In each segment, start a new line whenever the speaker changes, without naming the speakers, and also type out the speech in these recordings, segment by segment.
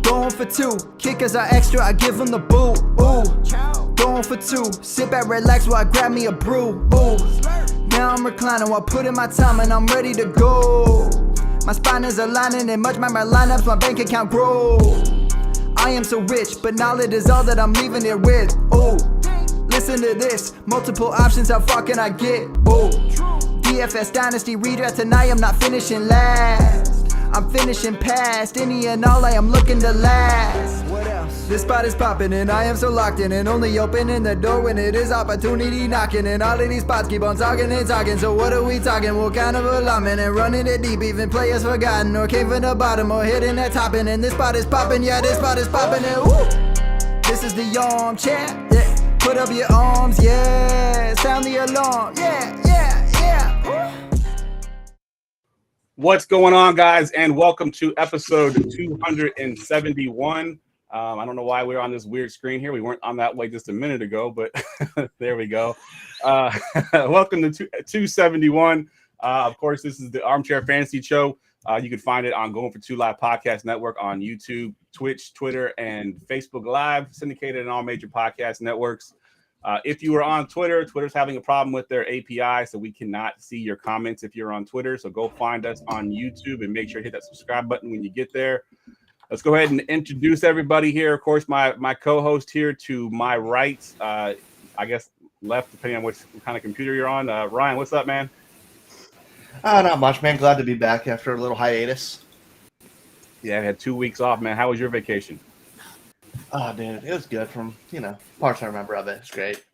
Going for two, kickers are extra, I give them the boot. Ooh, going for two, sit back, relax while I grab me a brew. Ooh, now I'm reclining while putting my time and I'm ready to go. My spine is aligning and much my lineups, my bank account grow. I am so rich, but knowledge is all that I'm leaving it with. Ooh, listen to this, multiple options, how far can I get? Ooh, DFS Dynasty Redraft tonight, I'm not finishing last. I'm finishing past any and all, I am looking to last. What else? This spot is popping and I am so locked in and only opening the door when it is opportunity knocking. And all of these spots keep on talking and talking. So what are we talking? What kind of alignment? And running it deep, even players forgotten or came from the bottom or hitting that top. And this spot is popping, yeah, this spot is popping. And woo! This is the armchair, yeah. Put up your arms, yeah. Sound the alarm, yeah, yeah, yeah. Woo!
What's going on, guys, and welcome to episode 271. I don't know why we're on this weird screen here. We weren't on that way just a minute ago, but there we go. Welcome to 271. Of course, this is the Armchair Fantasy Show. You can find it on Going for Two Live Podcast Network on YouTube, Twitch, Twitter, and Facebook Live, syndicated in all major podcast networks. If you are on Twitter, Twitter's having a problem with their API, so we cannot see your comments if you're on Twitter. So go find us on YouTube and make sure to hit that subscribe button when you get there. Let's go ahead and introduce everybody here. Of course, my co-host here to my right, I guess left, depending on what kind of computer you're on. Ryan, what's up, man?
Not much, man. Glad to be back after a little hiatus.
Yeah, I had 2 weeks off, man. How was your vacation?
Oh, dude, it was good from, parts I remember of it. It's great.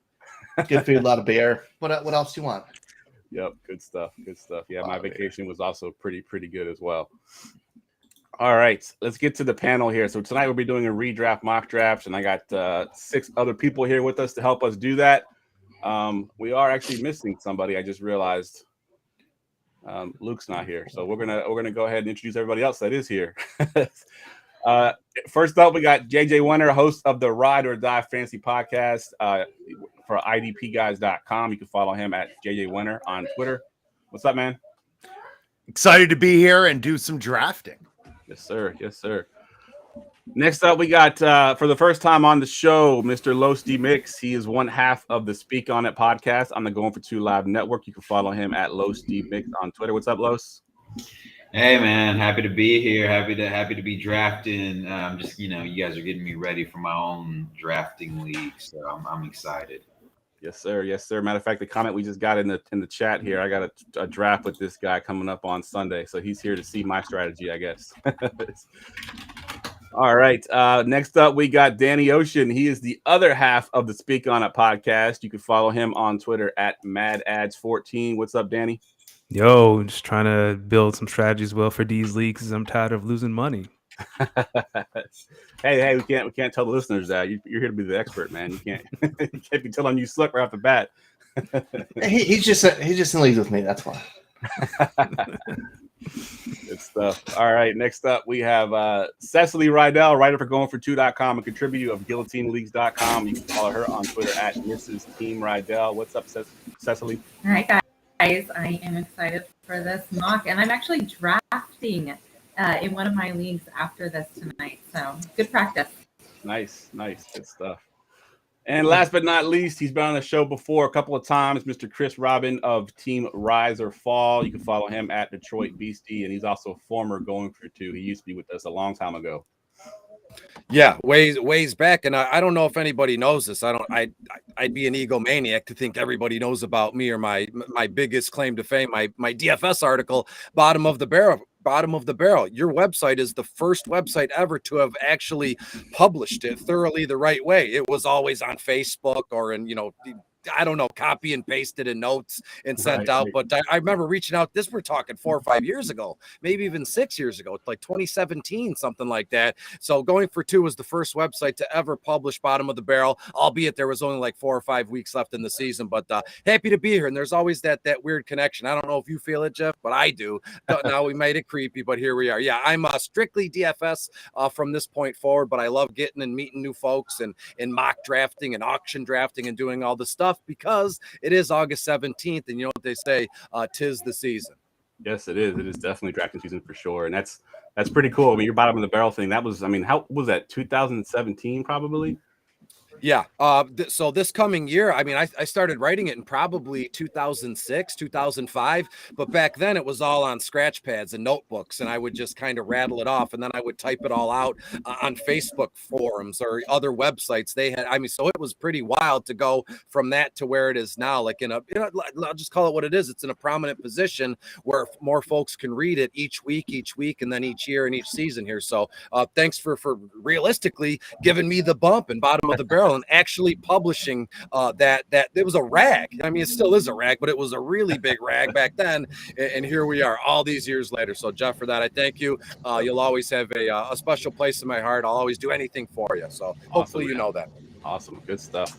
Good food, a lot of beer. What else do you want?
Yep, good stuff. Good stuff. Yeah, my vacation was also pretty good as well. All right, let's get to the panel here. So tonight we'll be doing a redraft mock draft, and I got 6 other people here with us to help us do that. We are actually missing somebody. I just realized Luke's not here, so we're gonna go ahead and introduce everybody else that is here. First up, we got JJ Wenner, host of the Ride or Die Fantasy Podcast for idpguys.com. You can follow him at JJ Wenner on Twitter. What's up, man?
Excited to be here and do some drafting.
Yes, sir. Yes, sir. Next up, we got, for the first time on the show, Mr. Los D Mix. He is one half of the Speak On It podcast on the Going for Two Live network. You can follow him at Los D Mix on Twitter. What's up, Los?
Hey man, happy to be here. Happy to be drafting. Just you guys are getting me ready for my own drafting league, so I'm excited.
Yes, sir. Yes, sir. Matter of fact, the comment we just got in the chat here, I got a draft with this guy coming up on Sunday, so he's here to see my strategy, I guess. All right. Next up, we got Danny Ocean. He is the other half of the Speak On It podcast. You can follow him on Twitter at MadAds14. What's up, Danny?
Yo, just trying to build some strategies well for these leagues because I'm tired of losing money.
hey, we can't tell the listeners that you're here to be the expert, man. You can't be telling you suck right off the bat.
He's just in league with me. That's why.
Good stuff. All right, next up we have Cecily Rydell, writer for GoingFor2.com, a contributor of GuillotineLeagues.com. You can follow her on Twitter at Mrs. Team Rydell. What's up, Cecily?
All right, guys. I am excited for this mock, and I'm actually drafting in one of my leagues after this tonight. So good practice.
Nice. Good stuff. And last but not least, he's been on the show before a couple of times, Mr. Chris Robin of Team Rise or Fall. You can follow him at Detroit Beastie, and he's also a former Going for Two. He used to be with us a long time ago.
Yeah, ways back, and I don't know if anybody knows this. I'd be an egomaniac to think everybody knows about me or my biggest claim to fame, my DFS article, Bottom of the Barrel. Your website is the first website ever to have actually published it thoroughly the right way. It was always on Facebook or in I don't know, copy and pasted in notes and sent out. But I remember reaching out. We're talking 4 or 5 years ago, maybe even 6 years ago, like 2017, something like that. So Going for Two was the first website to ever publish Bottom of the Barrel, albeit there was only like 4 or 5 weeks left in the season. But happy to be here. And there's always that weird connection. I don't know if you feel it, Jeff, but I do. Now we made it creepy, but here we are. Yeah, I'm strictly DFS from this point forward, but I love getting and meeting new folks and mock drafting and auction drafting and doing all the stuff, because it is August 17th, and you know what they say, 'tis the season.
Yes, it is. It is definitely drafting season for sure, and that's pretty cool. I mean, your bottom of the barrel thing. That was, I mean, how was that? 2017, probably.
Yeah. So this coming year, I mean, I started writing it in probably 2006, 2005, but back then it was all on scratch pads and notebooks, and I would just kind of rattle it off, and then I would type it all out on Facebook forums or other websites they had. I mean, so it was pretty wild to go from that to where it is now, like I'll just call it what it is. It's in a prominent position where more folks can read it each week, and then each year and each season here. So thanks for realistically giving me the bump and bottom of the barrel and actually publishing that it was a rag. I mean, it still is a rag, but it was a really big rag back then. And here we are all these years later. So Jeff, for that, I thank you. You'll always have a special place in my heart. I'll always do anything for you. So hopefully you know that.
Awesome. Good stuff.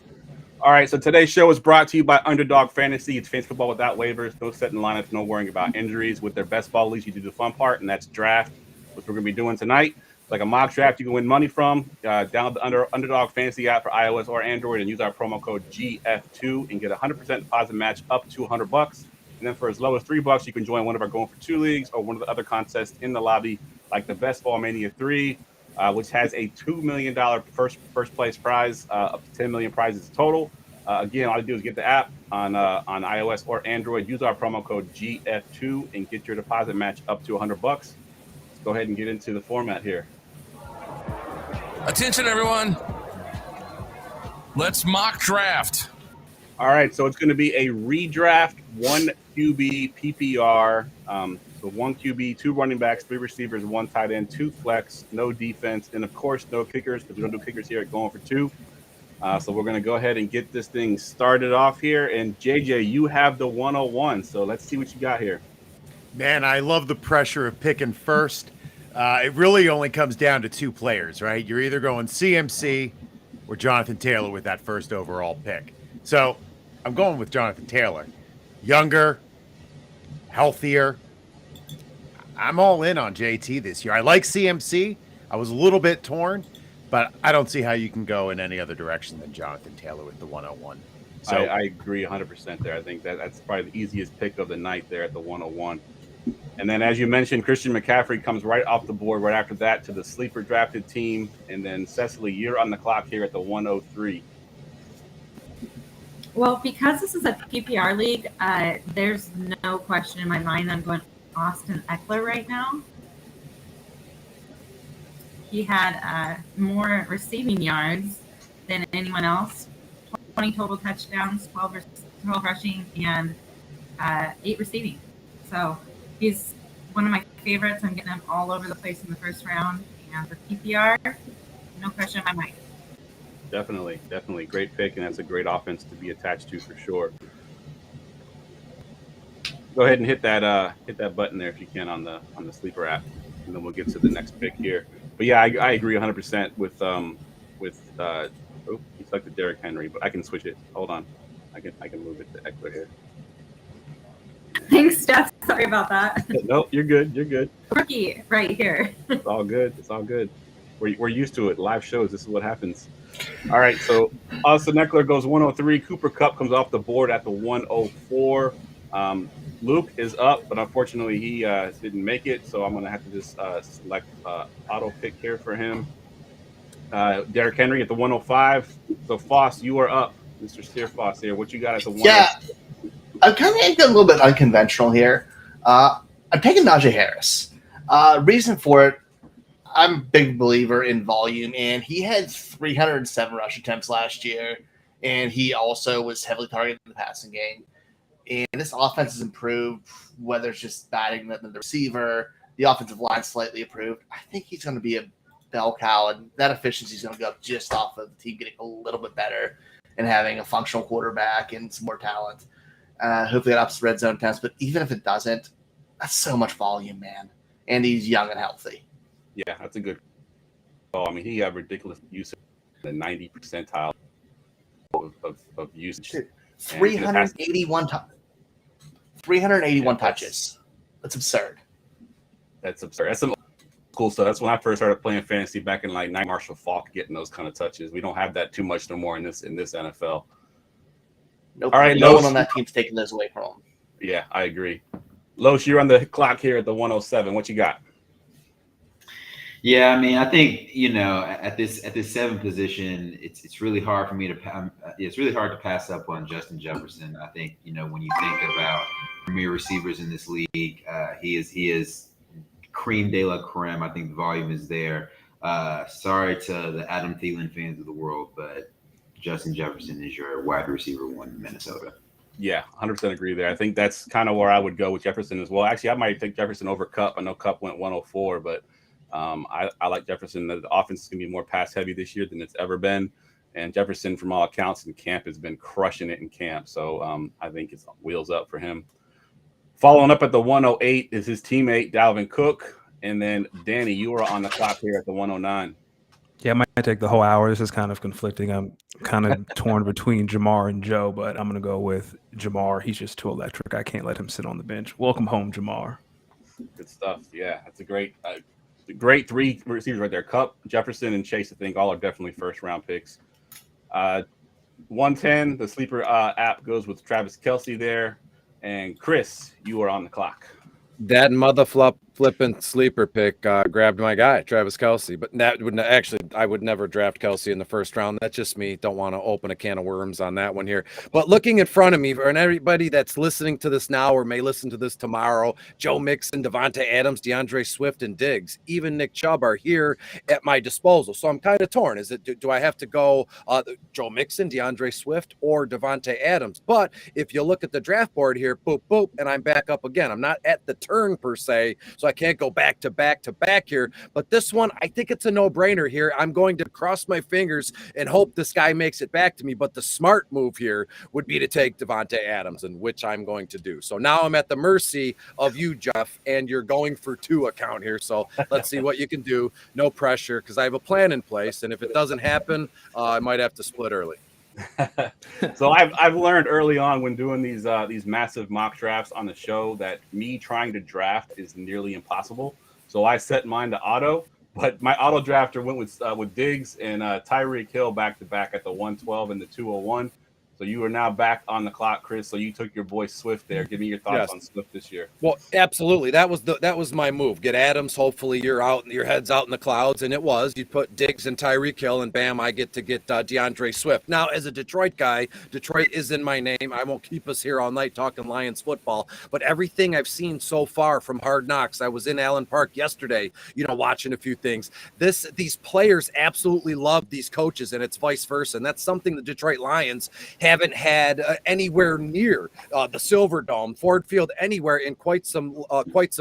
All right. So today's show is brought to you by Underdog Fantasy. It's fantasy football without waivers, no setting lineups, no worrying about injuries. With their best ball leagues, you do the fun part, and that's draft, which we're going to be doing tonight. It's like a mock draft you can win money from. Download the Underdog Fantasy app for iOS or Android and use our promo code GF2 and get a 100% deposit match up to $100. And then for as low as $3, you can join one of our Going for Two leagues or one of the other contests in the lobby, like the Best Ball Mania 3, which has a $2 million first place prize, up to 10 million prizes total. Again, all you do is get the app on iOS or Android. Use our promo code GF2 and get your deposit match up to $100. Let's go ahead and get into the format here.
Attention, everyone. Let's mock draft.
All right, so it's going to be a redraft, 1 QB PPR. So 1 QB, 2 running backs, 3 receivers, 1 tight end, 2 flex, no defense, and of course, no kickers, because we don't do kickers here at Going for Two. So we're going to go ahead and get this thing started off here. And JJ, you have the 101. So let's see what you got here.
Man, I love the pressure of picking first. It really only comes down to 2 players, right? You're either going CMC or Jonathan Taylor with that first overall pick. So I'm going with Jonathan Taylor. Younger, healthier. I'm all in on JT this year. I like CMC. I was a little bit torn, but I don't see how you can go in any other direction than Jonathan Taylor with the 101. So
I agree 100% there. I think that's probably the easiest pick of the night there at the 101. And then, as you mentioned, Christian McCaffrey comes right off the board right after that to the sleeper drafted team. And then, Cecily, you're on the clock here at the 103.
Well, because this is a PPR league, there's no question in my mind I'm going Austin Eckler right now. He had more receiving yards than anyone else. 20 total touchdowns, 12 rushing, and 8 receiving. So he's one of my favorites. I'm getting him all over the place in the first round. And for PPR, no question in my mind.
Definitely. Great pick, and that's a great offense to be attached to for sure. Go ahead and hit that button there if you can on the sleeper app, and then we'll get to the next pick here. But yeah, I agree 100% with he selected Derrick Henry, but I can switch it. Hold on, I can move it to Eckler here.
Thanks, Steph. Sorry about that.
Nope, you're good.
Rookie right here.
It's all good. We're used to it. Live shows, this is what happens. All right, so Austin Eckler goes 103. Cooper Kupp comes off the board at the 104. Luke is up, but unfortunately he didn't make it, so I'm going to have to just select auto pick here for him. Derrick Henry at the 105. So Foss, you are up, Mr. Steer Foss here. What you got at the 105?
Yeah, I'm kind of a little bit unconventional here. I'm taking Naji Harris. Reason for it, I'm a big believer in volume, and he had 307 rush attempts last year, and he also was heavily targeted in the passing game. And this offense has improved, whether it's just batting the receiver, the offensive line slightly improved. I think he's going to be a bell cow, and that efficiency is going to go up just off of the team getting a little bit better and having a functional quarterback and some more talent. Hopefully that ups red zone attempts, but even if it doesn't, that's so much volume, man. And he's young and healthy.
Yeah, that's a good call. I mean, he had ridiculous usage, the 90 percentile of usage.
381 touches. That's absurd.
That's some cool stuff. That's when I first started playing fantasy back in like Marshall Faulk getting those kind of touches. We don't have that too much no more in this NFL.
Nope.
All right,
no one on that team's taking those away from him.
Yeah, I agree. Los, you're on the clock here at the 107. What you got?
Yeah, I mean, I think at this 7th position, it's really hard for me to it's really hard to pass up on Justin Jefferson. I think when you think about premier receivers in this league, he is cream de la creme. I think the volume is there. Sorry to the Adam Thielen fans of the world, but Justin Jefferson is your wide receiver 1 in Minnesota.
Yeah, 100% agree there. I think that's kind of where I would go with Jefferson as well. Actually, I might take Jefferson over Kupp. I know Kupp went 104, but I like Jefferson. The offense is going to be more pass heavy this year than it's ever been. And Jefferson, from all accounts in camp, has been crushing it in camp. So I think it's wheels up for him. Following up at the 108 is his teammate, Dalvin Cook. And then, Danny, you are on the clock here at the 109.
Yeah, I might take the whole hour. This is kind of conflicting. I'm kind of torn between Jamar and Joe, but I'm going to go with Jamar. He's just too electric. I can't let him sit on the bench. Welcome home, Jamar. Good
stuff. Yeah, that's a great 3 receivers right there. Kupp, Jefferson, and Chase, I think, all are definitely first-round picks. 110, the sleeper app goes with Travis Kelce there. And Chris, you are on the clock.
That flipping sleeper pick grabbed my guy, Travis Kelce. But that would I would never draft Kelce in the first round. That's just me. Don't want to open a can of worms on that one here. But looking in front of me, and everybody that's listening to this now or may listen to this tomorrow, Joe Mixon, Devontae Adams, DeAndre Swift, and Diggs, even Nick Chubb are here at my disposal. So I'm kind of torn. Is it do I have to go Joe Mixon, DeAndre Swift, or Devontae Adams? But if you look at the draft board here, boop, boop, and I'm back up again. I'm not at the turn per se, so I can't go back to back here. But this one, I think it's a no-brainer here. I'm going to cross my fingers and hope this guy makes it back to me. But the smart move here would be to take Devontae Adams, and which I'm going to do. So now I'm at the mercy of you, Jeff, and you're going for 2 account here. So let's see what you can do. No pressure, because I have a plan in place, and if it doesn't happen, I might have to split early.
So I've learned early on when doing these massive mock drafts on the show that me trying to draft is nearly impossible. So I set mine to auto, but my auto drafter went with Diggs and Tyreek Hill back to back at the 112 and the 201. So you are now back on the clock, Chris. So you took your boy Swift there. Give me your thoughts on Swift this year.
Well, absolutely. That was my move. Get Adams. Hopefully your head's out in the clouds, and it was. You put Diggs and Tyreek Hill, and bam, I get to get DeAndre Swift. Now, as a Detroit guy, Detroit is in my name. I won't keep us here all night talking Lions football, but everything I've seen so far from Hard Knocks, I was in Allen Park yesterday, watching a few things. These players absolutely love these coaches, and it's vice versa, and that's something the Detroit Lions haven't had anywhere near the Silver Dome, Ford Field, anywhere in quite some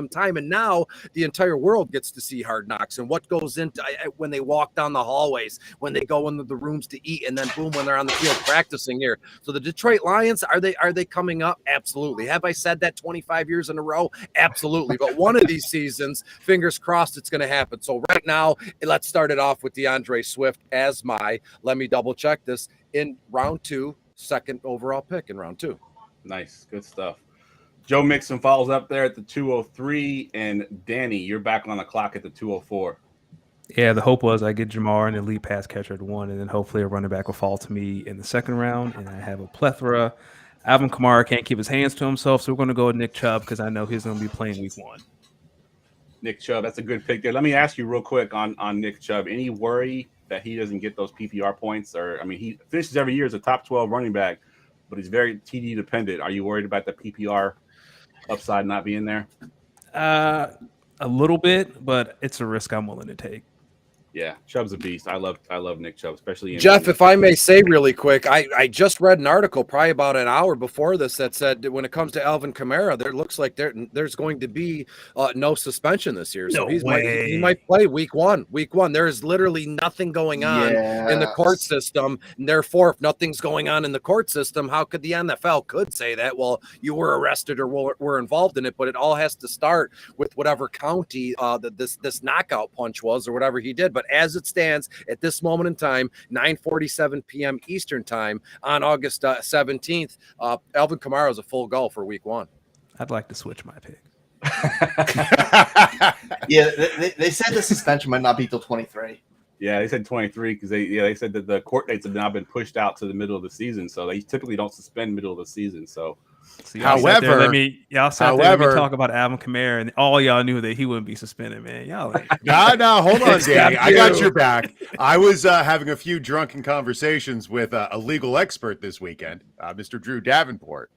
time. And now the entire world gets to see Hard Knocks and what goes into when they walk down the hallways, when they go into the rooms to eat, and then boom, when they're on the field practicing here. So the Detroit Lions, are they coming up? Absolutely. Have I said that 25 years in a row? Absolutely. But one of these seasons, fingers crossed, it's going to happen. So right now, let's start it off with DeAndre Swift as let me double check this, in round 2, 2nd overall pick in round 2.
Nice. Good stuff. Joe Mixon follows up there at the 203. And Danny, you're back on the clock at the 204.
Yeah, the hope was I get Jamar, an elite pass catcher at 1, and then hopefully a running back will fall to me in the 2nd round. And I have a plethora. Alvin Kamara can't keep his hands to himself, so we're going to go with Nick Chubb because I know he's going to be playing week 1.
Nick Chubb, that's a good pick there. Let me ask you real quick on Nick Chubb. Any worry that he doesn't get those PPR points? He finishes every year as a top 12 running back, but he's very TD dependent. Are you worried about the PPR upside not being there?
A little bit, but it's a risk I'm willing to take.
Yeah, Chubb's a beast. I love Nick Chubb, especially in
Jeff, if I may say really quick, I just read an article probably about an hour before this that said that when it comes to Alvin Kamara, there looks like there's going to be no suspension this year. So he might play week one. There is literally nothing going on in the court system. And therefore, if nothing's going on in the court system, how could the NFL could say that? Well, you were arrested or were involved in it, but it all has to start with whatever county this knockout punch was or whatever he did. But as it stands at this moment in time, 9:47 p.m. Eastern time on August 17th, Alvin Kamara is a full go for week 1.
I'd like to switch my pick.
Yeah, they said the suspension might not be till 23.
Yeah, they said 23 because they said that the court dates have now been pushed out to the middle of the season. So they typically don't suspend middle of the season. So
So y'all sat there,
However,
let me talk about Alvin Kamara, and all y'all knew that he wouldn't be suspended, man. Y'all ain't.
No, hold on, Danny. I got
you.
your back. I was having a few drunken conversations with a legal expert this weekend, Mr. Drew Davenport.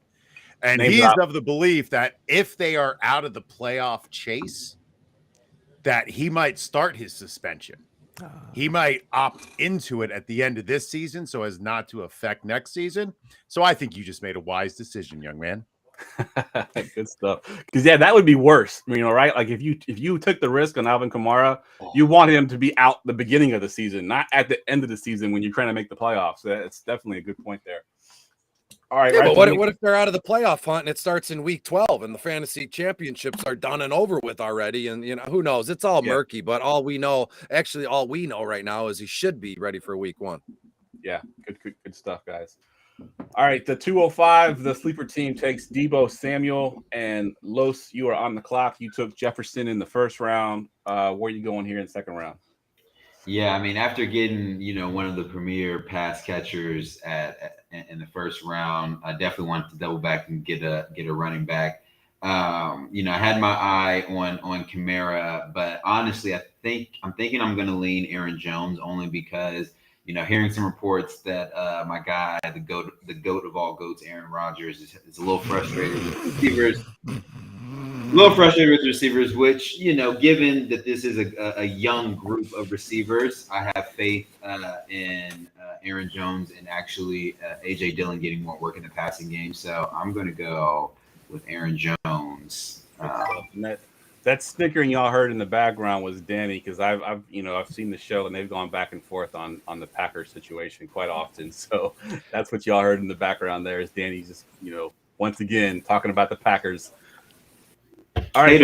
And
Name
he's
drop.
of the belief that if they are out of the playoff chase, that he might start his suspension. He might opt into it at the end of this season so as not to affect next season. So I think you just made a wise decision, young man.
Good stuff. Because that would be worse. Right? Like if you took the risk on Alvin Kamara, you want him to be out the beginning of the season, not at the end of the season when you're trying to make the playoffs. So that's definitely a good point there. All right,
Yeah,
right,
but what if they're out of the playoff hunt and it starts in week 12 and the fantasy championships are done and over with already? And who knows? It's all murky, but all we know right now is he should be ready for week 1.
Yeah, good stuff, guys. All right, the 205, the sleeper team takes Debo Samuel and Los. You are on the clock. You took Jefferson in the first round. Where are you going here in the second round?
Yeah, I mean, after getting one of the premier pass catchers in the first round, I definitely wanted to double back and get a running back. I had my eye on Kamara, but honestly, I'm thinking I'm going to lean Aaron Jones only because hearing some reports that my guy, the goat of all goats, Aaron Rodgers, is a little frustrated with receivers. Which, given that this is a young group of receivers, I have faith in Aaron Jones and actually A.J. Dillon getting more work in the passing game. So I'm going to go with Aaron Jones.
That snickering y'all heard in the background was Danny, because I've seen the show and they've gone back and forth on the Packers situation quite often. So that's what y'all heard in the background there is Danny just, once again, talking about the Packers. All right,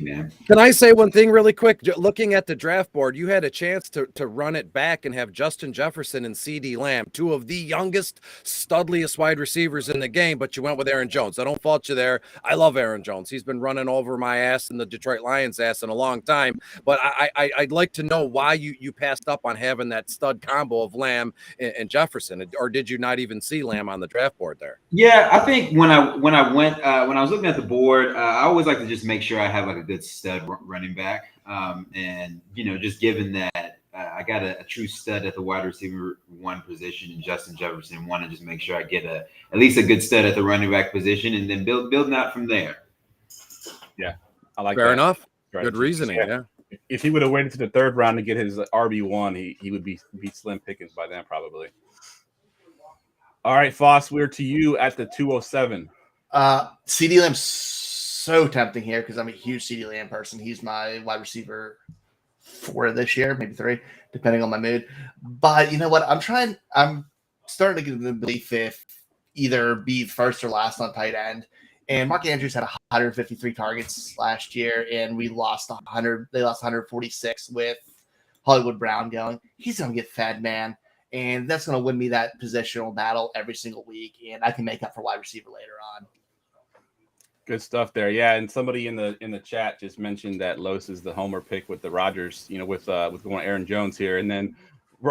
man.
Can I say one thing really quick? Looking at the draft board, you had a chance to run it back and have Justin Jefferson and CeeDee Lamb, two of the youngest, studliest wide receivers in the game, but you went with Aaron Jones. I don't fault you there. I love Aaron Jones. He's been running over my ass and the Detroit Lions' ass in a long time, but I'd like to know why you passed up on having that stud combo of Lamb and Jefferson, or did you not even see Lamb on the draft board there?
Yeah, I think when I was looking at the board, I always like to just make sure I have like a good stud running back. And just given that I got a true stud at the wide receiver 1 position in Justin Jefferson, want to just make sure I get at least a good stud at the running back position and then building out from there.
Yeah, I like
Fair
that.
enough.
Right.
Good reasoning. Yeah.
If he would have waited to the third round to get his RB1, he would be slim pickings by then probably. All right, Foss, we're to you at the 207.
CeeDee Lamb's so tempting here because I'm a huge CeeDee Lamb person. He's my wide receiver 4 this year, maybe 3, depending on my mood. But you know what? I'm starting to get the belief if either be first or last on tight end. And Mark Andrews had 153 targets last year, and we lost 100. They lost 146 with Hollywood Brown going. He's going to get fed, man. And that's going to win me that positional battle every single week. And I can make up for wide receiver later on.
Good stuff there. Yeah. And somebody in the chat just mentioned that Los is the homer pick with the Rodgers, with going Aaron Jones here. And then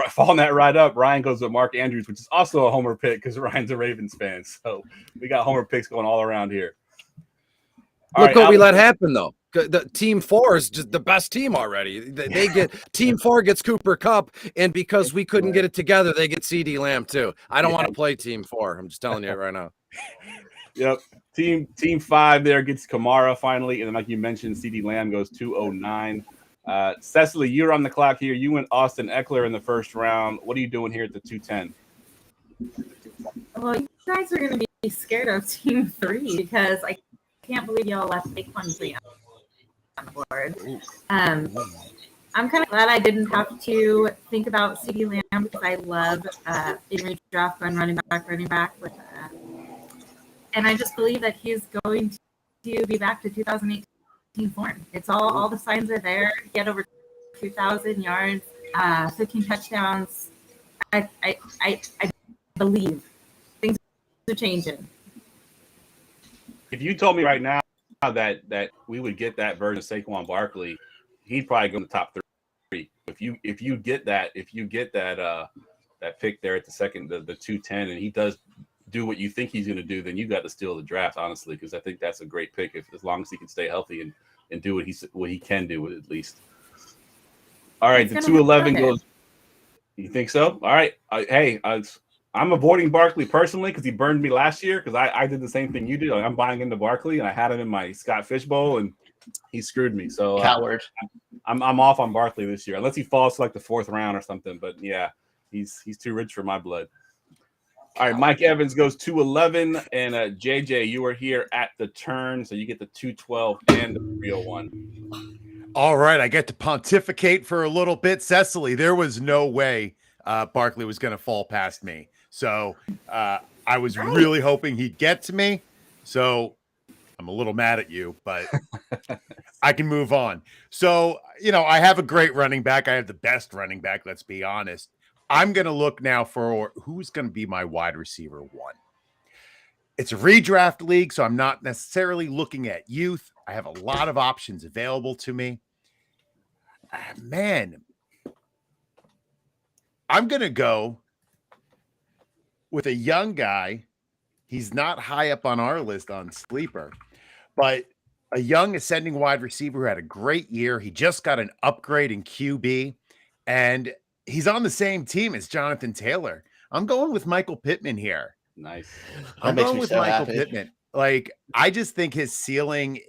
following that right up, Ryan goes with Mark Andrews, which is also a homer pick because Ryan's a Ravens fan. So we got homer picks going all around here.
Look what we let happen, though. The team 4 is just the best team already. They get team 4 gets Cooper Kupp, and because we couldn't get it together, they get CeeDee Lamb too. I don't want to play team 4. I'm just telling you right now.
Yep. Team 5 there gets Kamara finally, and then like you mentioned, CeeDee Lamb goes 209. Cecily, you're on the clock here. You went Austin Eckler in the first round. What are you doing here at the 210?
Well, you guys are going to be scared of team 3 because I can't believe y'all left Saquon on the board. I'm kind of glad I didn't have to think about CeeDee Lamb because I love in redraft going running back with and I just believe that he's going to be back to 2018 form. It's all the signs are there. He had over 2,000 yards, 15 touchdowns. I believe things are changing.
If you told me right now that we would get that version of Saquon Barkley, he'd probably go in the top 3. If you get that pick there at the second, the 210, and he does do what you think he's going to do, then you got to steal the draft, honestly, because I think that's a great pick as long as he can stay healthy and do what he can do at least. All right, the 211 goes. You think so? All right. I'm avoiding Barkley personally because he burned me last year because I did the same thing you did. I'm buying into Barkley and I had him in my Scott Fishbowl and he screwed me. So
Coward.
I'm off on Barkley this year unless he falls to like the 4th round or something. But yeah, he's too rich for my blood. All right, Mike Evans goes 211 and JJ, you are here at the turn, so you get the 212 and the 301.
All right, I get to pontificate for a little bit. Cecily, there was no way Barkley was going to fall past me. So I was really hoping he'd get to me. So I'm a little mad at you, but I can move on. So, I have a great running back. I have the best running back, let's be honest. I'm going to look now for who's going to be my wide receiver 1. It's a redraft league, so I'm not necessarily looking at youth. I have a lot of options available to me. Man, I'm going to go with a young guy. He's not high up on our list on Sleeper, but a young ascending wide receiver who had a great year. He just got an upgrade in QB, and he's on the same team as Jonathan Taylor. I'm going with Michael Pittman here.
Nice.
I'm going with Michael Pittman. Like, I just think his ceiling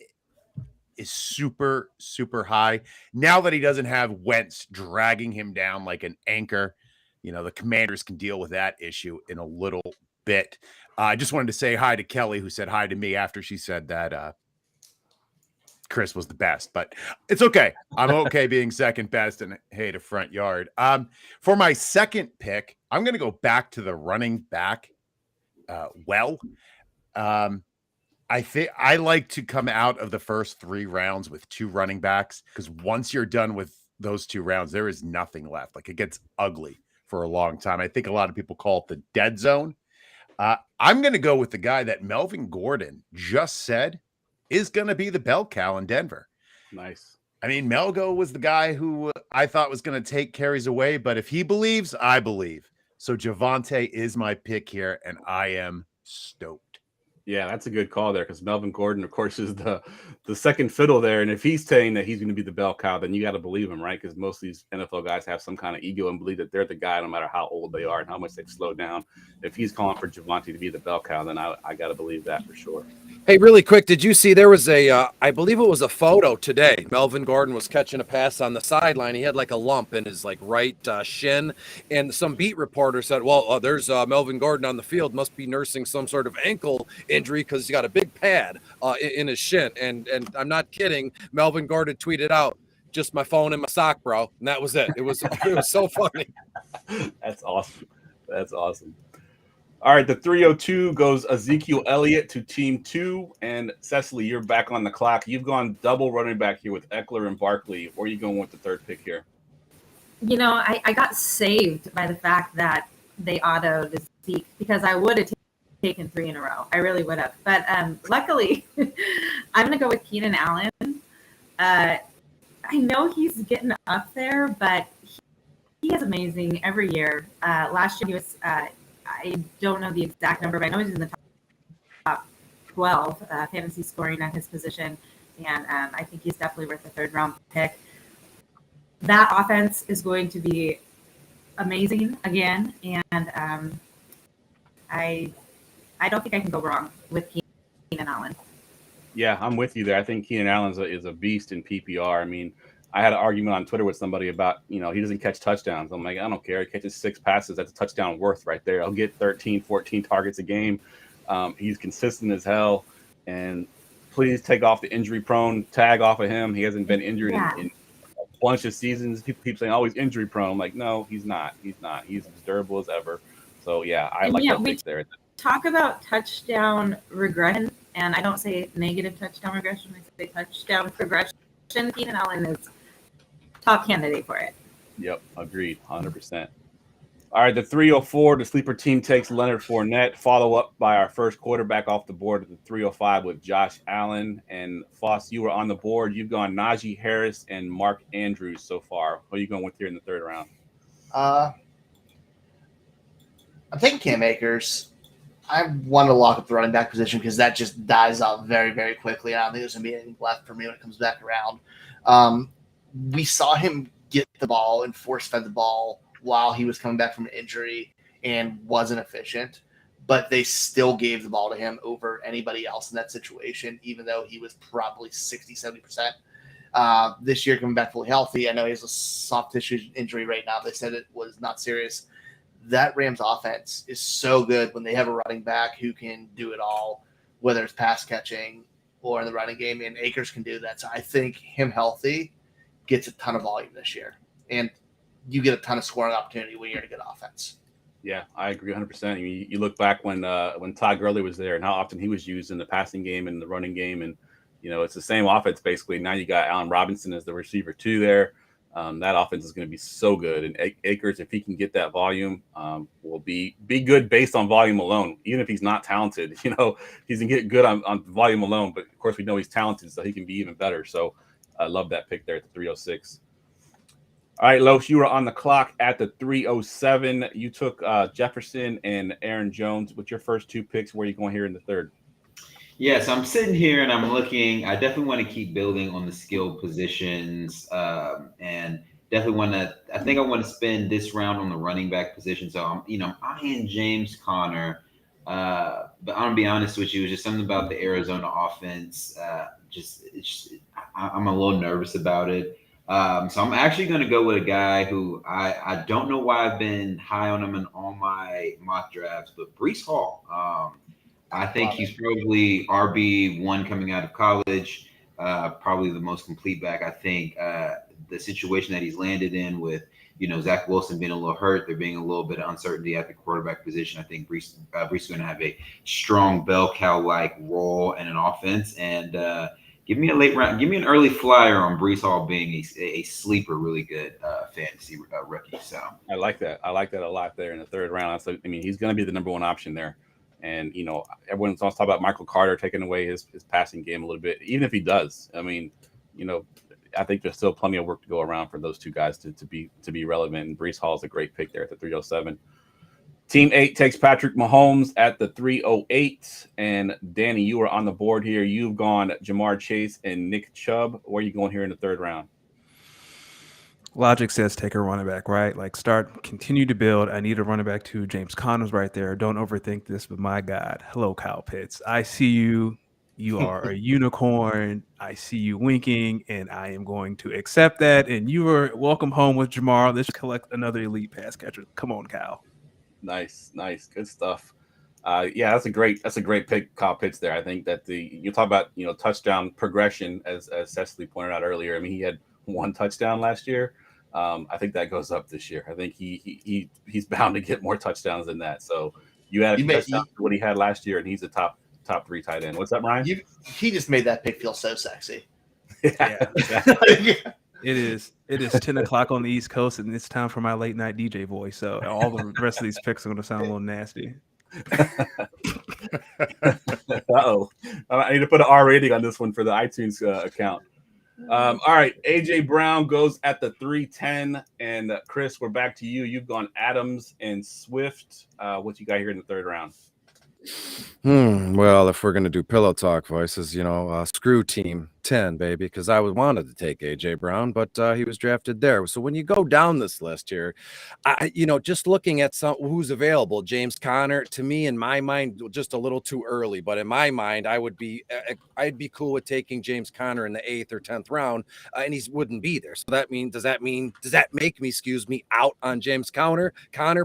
is super, super high. Now that he doesn't have Wentz dragging him down like an anchor, the Commanders can deal with that issue in a little bit. I just wanted to say hi to Kelly, who said hi to me after she said that Chris was the best, but it's okay. I'm okay being second best and hate a front yard. For my second pick, I'm going to go back to the running back. I think I like to come out of the first 3 rounds with 2 running backs because once you're done with those 2 rounds, there is nothing left. Like, it gets ugly for a long time. I think a lot of people call it the dead zone. I'm going to go with the guy that Melvin Gordon just said is going to be the bell cow in Denver.
Nice.
I mean, Melgo was the guy who I thought was going to take carries away, but if he believes, I believe. So Javonte is my pick here, and I am stoked.
Yeah, that's a good call there because Melvin Gordon, of course, is the second fiddle there. And if he's saying that he's going to be the bell cow, then you got to believe him, right? Because most of these NFL guys have some kind of ego and believe that they're the guy no matter how old they are and how much they've slowed down. If he's calling for Javonte to be the bell cow, then I got to believe that for sure.
Hey, really quick, did you see there was I believe it was a photo today. Melvin Gordon was catching a pass on the sideline. He had like a lump in his right shin. And some beat reporter said, well, there's Melvin Gordon on the field, must be nursing some sort of ankle injury because he's got a big pad in his shin. And I'm not kidding. Melvin Gordon tweeted out, just my phone and my sock, bro. And that was it. It was so funny.
That's awesome. That's awesome. All right, the 302 goes Ezekiel Elliott to team 2. And Cecily, you're back on the clock. You've gone double running back here with Eckler and Barkley. Or are you going with the third pick here?
I got saved by the fact that they autoed Zeke because I would have taken 3 in a row. I really would have. But luckily, I'm going to go with Keenan Allen. I know he's getting up there, but he is amazing every year. Last year he was I don't know the exact number, but I know he's in the top 12 fantasy scoring at his position, and I think he's definitely worth a 3rd-round pick. That offense is going to be amazing again, and I don't think I can go wrong with Keenan Allen.
Yeah, I'm with you there. I think Keenan Allen is a beast in PPR. I mean, I had an argument on Twitter with somebody about, he doesn't catch touchdowns. I'm like, I don't care. He catches 6 passes. That's a touchdown worth right there. He'll get 13, 14 targets a game. He's consistent as hell. And please take off the injury prone tag off of him. He hasn't been injured in a bunch of seasons. People keep saying, oh, he's injury prone. I'm like, no, he's not. He's not. He's as durable as ever. So, yeah, I like that pick there.
Talk about touchdown regression, and I don't say negative touchdown regression. I say touchdown progression. Keenan Allen is top candidate for it.
Yep, agreed, 100%. All right, the 304, the sleeper team takes Leonard Fournette, follow up by our first quarterback off the board at the 305 with Josh Allen. And Foss, you were on the board. You've gone Naji Harris and Mark Andrews so far. Who are you going with here in the 3rd round?
I'm taking Cam Akers. I want to lock up the running back position because that just dies out very, very quickly. I don't think there's going to be anything left for me when it comes back around. We saw him get the ball and force-fed the ball while he was coming back from an injury and wasn't efficient, but they still gave the ball to him over anybody else in that situation, even though he was probably 60, 70%. This year, coming back fully healthy, I know he has a soft tissue injury right now. They said it was not serious. That Rams offense is so good when they have a running back who can do it all, whether it's pass catching or in the running game, and Akers can do that. So I think him healthy gets a ton of volume this year, and you get a ton of scoring opportunity when you're in a good offense.
Yeah, I agree 100%. You look back when Todd Gurley was there and how often he was used in the passing game and the running game, and it's the same offense basically. Now you got Allen Robinson as the receiver too there. That offense is going to be so good, and Akers, if he can get that volume, will be good based on volume alone. Even if he's not talented, he's going to get good on volume alone. But of course, we know he's talented, so he can be even better. So I love that pick there at the 306. All right, Los, you were on the clock at the 307. You took Jefferson and Aaron Jones with your first two picks. Where are you going here in the third?
Yes, I'm sitting here and I'm looking. I definitely want to keep building on the skill positions, and definitely want to. I think I want to spend this round on the running back position. So I'm eyeing James Conner, but I'm gonna be honest with you. It's just something about the Arizona offense. I'm a little nervous about it. So I'm actually going to go with a guy who I don't know why I've been high on him in all my mock drafts, but Breece Hall. I think he's probably RB1 coming out of college, probably the most complete back. I think the situation that he's landed in with, Zach Wilson being a little hurt, there being a little bit of uncertainty at the quarterback position. I think Breece is going to have a strong bell cow-like role in an offense, and give me a late round. Give me an early flyer on Breece Hall being a sleeper, really good fantasy rookie. So
I like that. I like that a lot there in the third round. So, he's going to be the number one option there. And, everyone's talking about Michael Carter taking away his passing game a little bit. Even if he does, I think there's still plenty of work to go around for those two guys to be relevant. And Breece Hall is a great pick there at the 307. Team 8 takes Patrick Mahomes at the 308. And Danny, you are on the board here. You've gone Jamar Chase and Nick Chubb. Where are you going here in the third round?
Logic says take a running back, right? Like continue to build. I need a running back too. James Conner's right there. Don't overthink this, but my God. Hello, Kyle Pitts. I see you. You are a unicorn. I see you winking, and I am going to accept that. And you are welcome home with Jamar. Let's collect another elite pass catcher. Come on, Kyle.
Nice. Good stuff. Yeah, that's a great pick, Kyle Pitts there. I think that you talk about, touchdown progression as Cecily pointed out earlier. He had one touchdown last year. I think that goes up this year. I think he's bound to get more touchdowns than that. So you add to what he had last year, and he's a top 3 tight end. What's up, Ryan?
He just made that pick feel so sexy.
Yeah.
Yeah.
It is 10 o'clock on the East Coast, and it's time for my late night DJ voice. So all the rest of these picks are going to sound a little nasty.
Uh-oh. I need to put an R rating on this one for the iTunes account. All right, AJ Brown goes at the 310, and Chris, we're back to you. You've gone Adams and Swift. What you got here in the third round?
Well, if we're going to do pillow talk voices, screw team 10, baby, because I wanted to take AJ Brown, but he was drafted there. So when you go down this list here, just looking at who's available, James Conner, to me, in my mind, just a little too early. But in my mind, I'd be cool with taking James Conner in the 8th or 10th round, and he wouldn't be there. So does that make me, out on James Conner?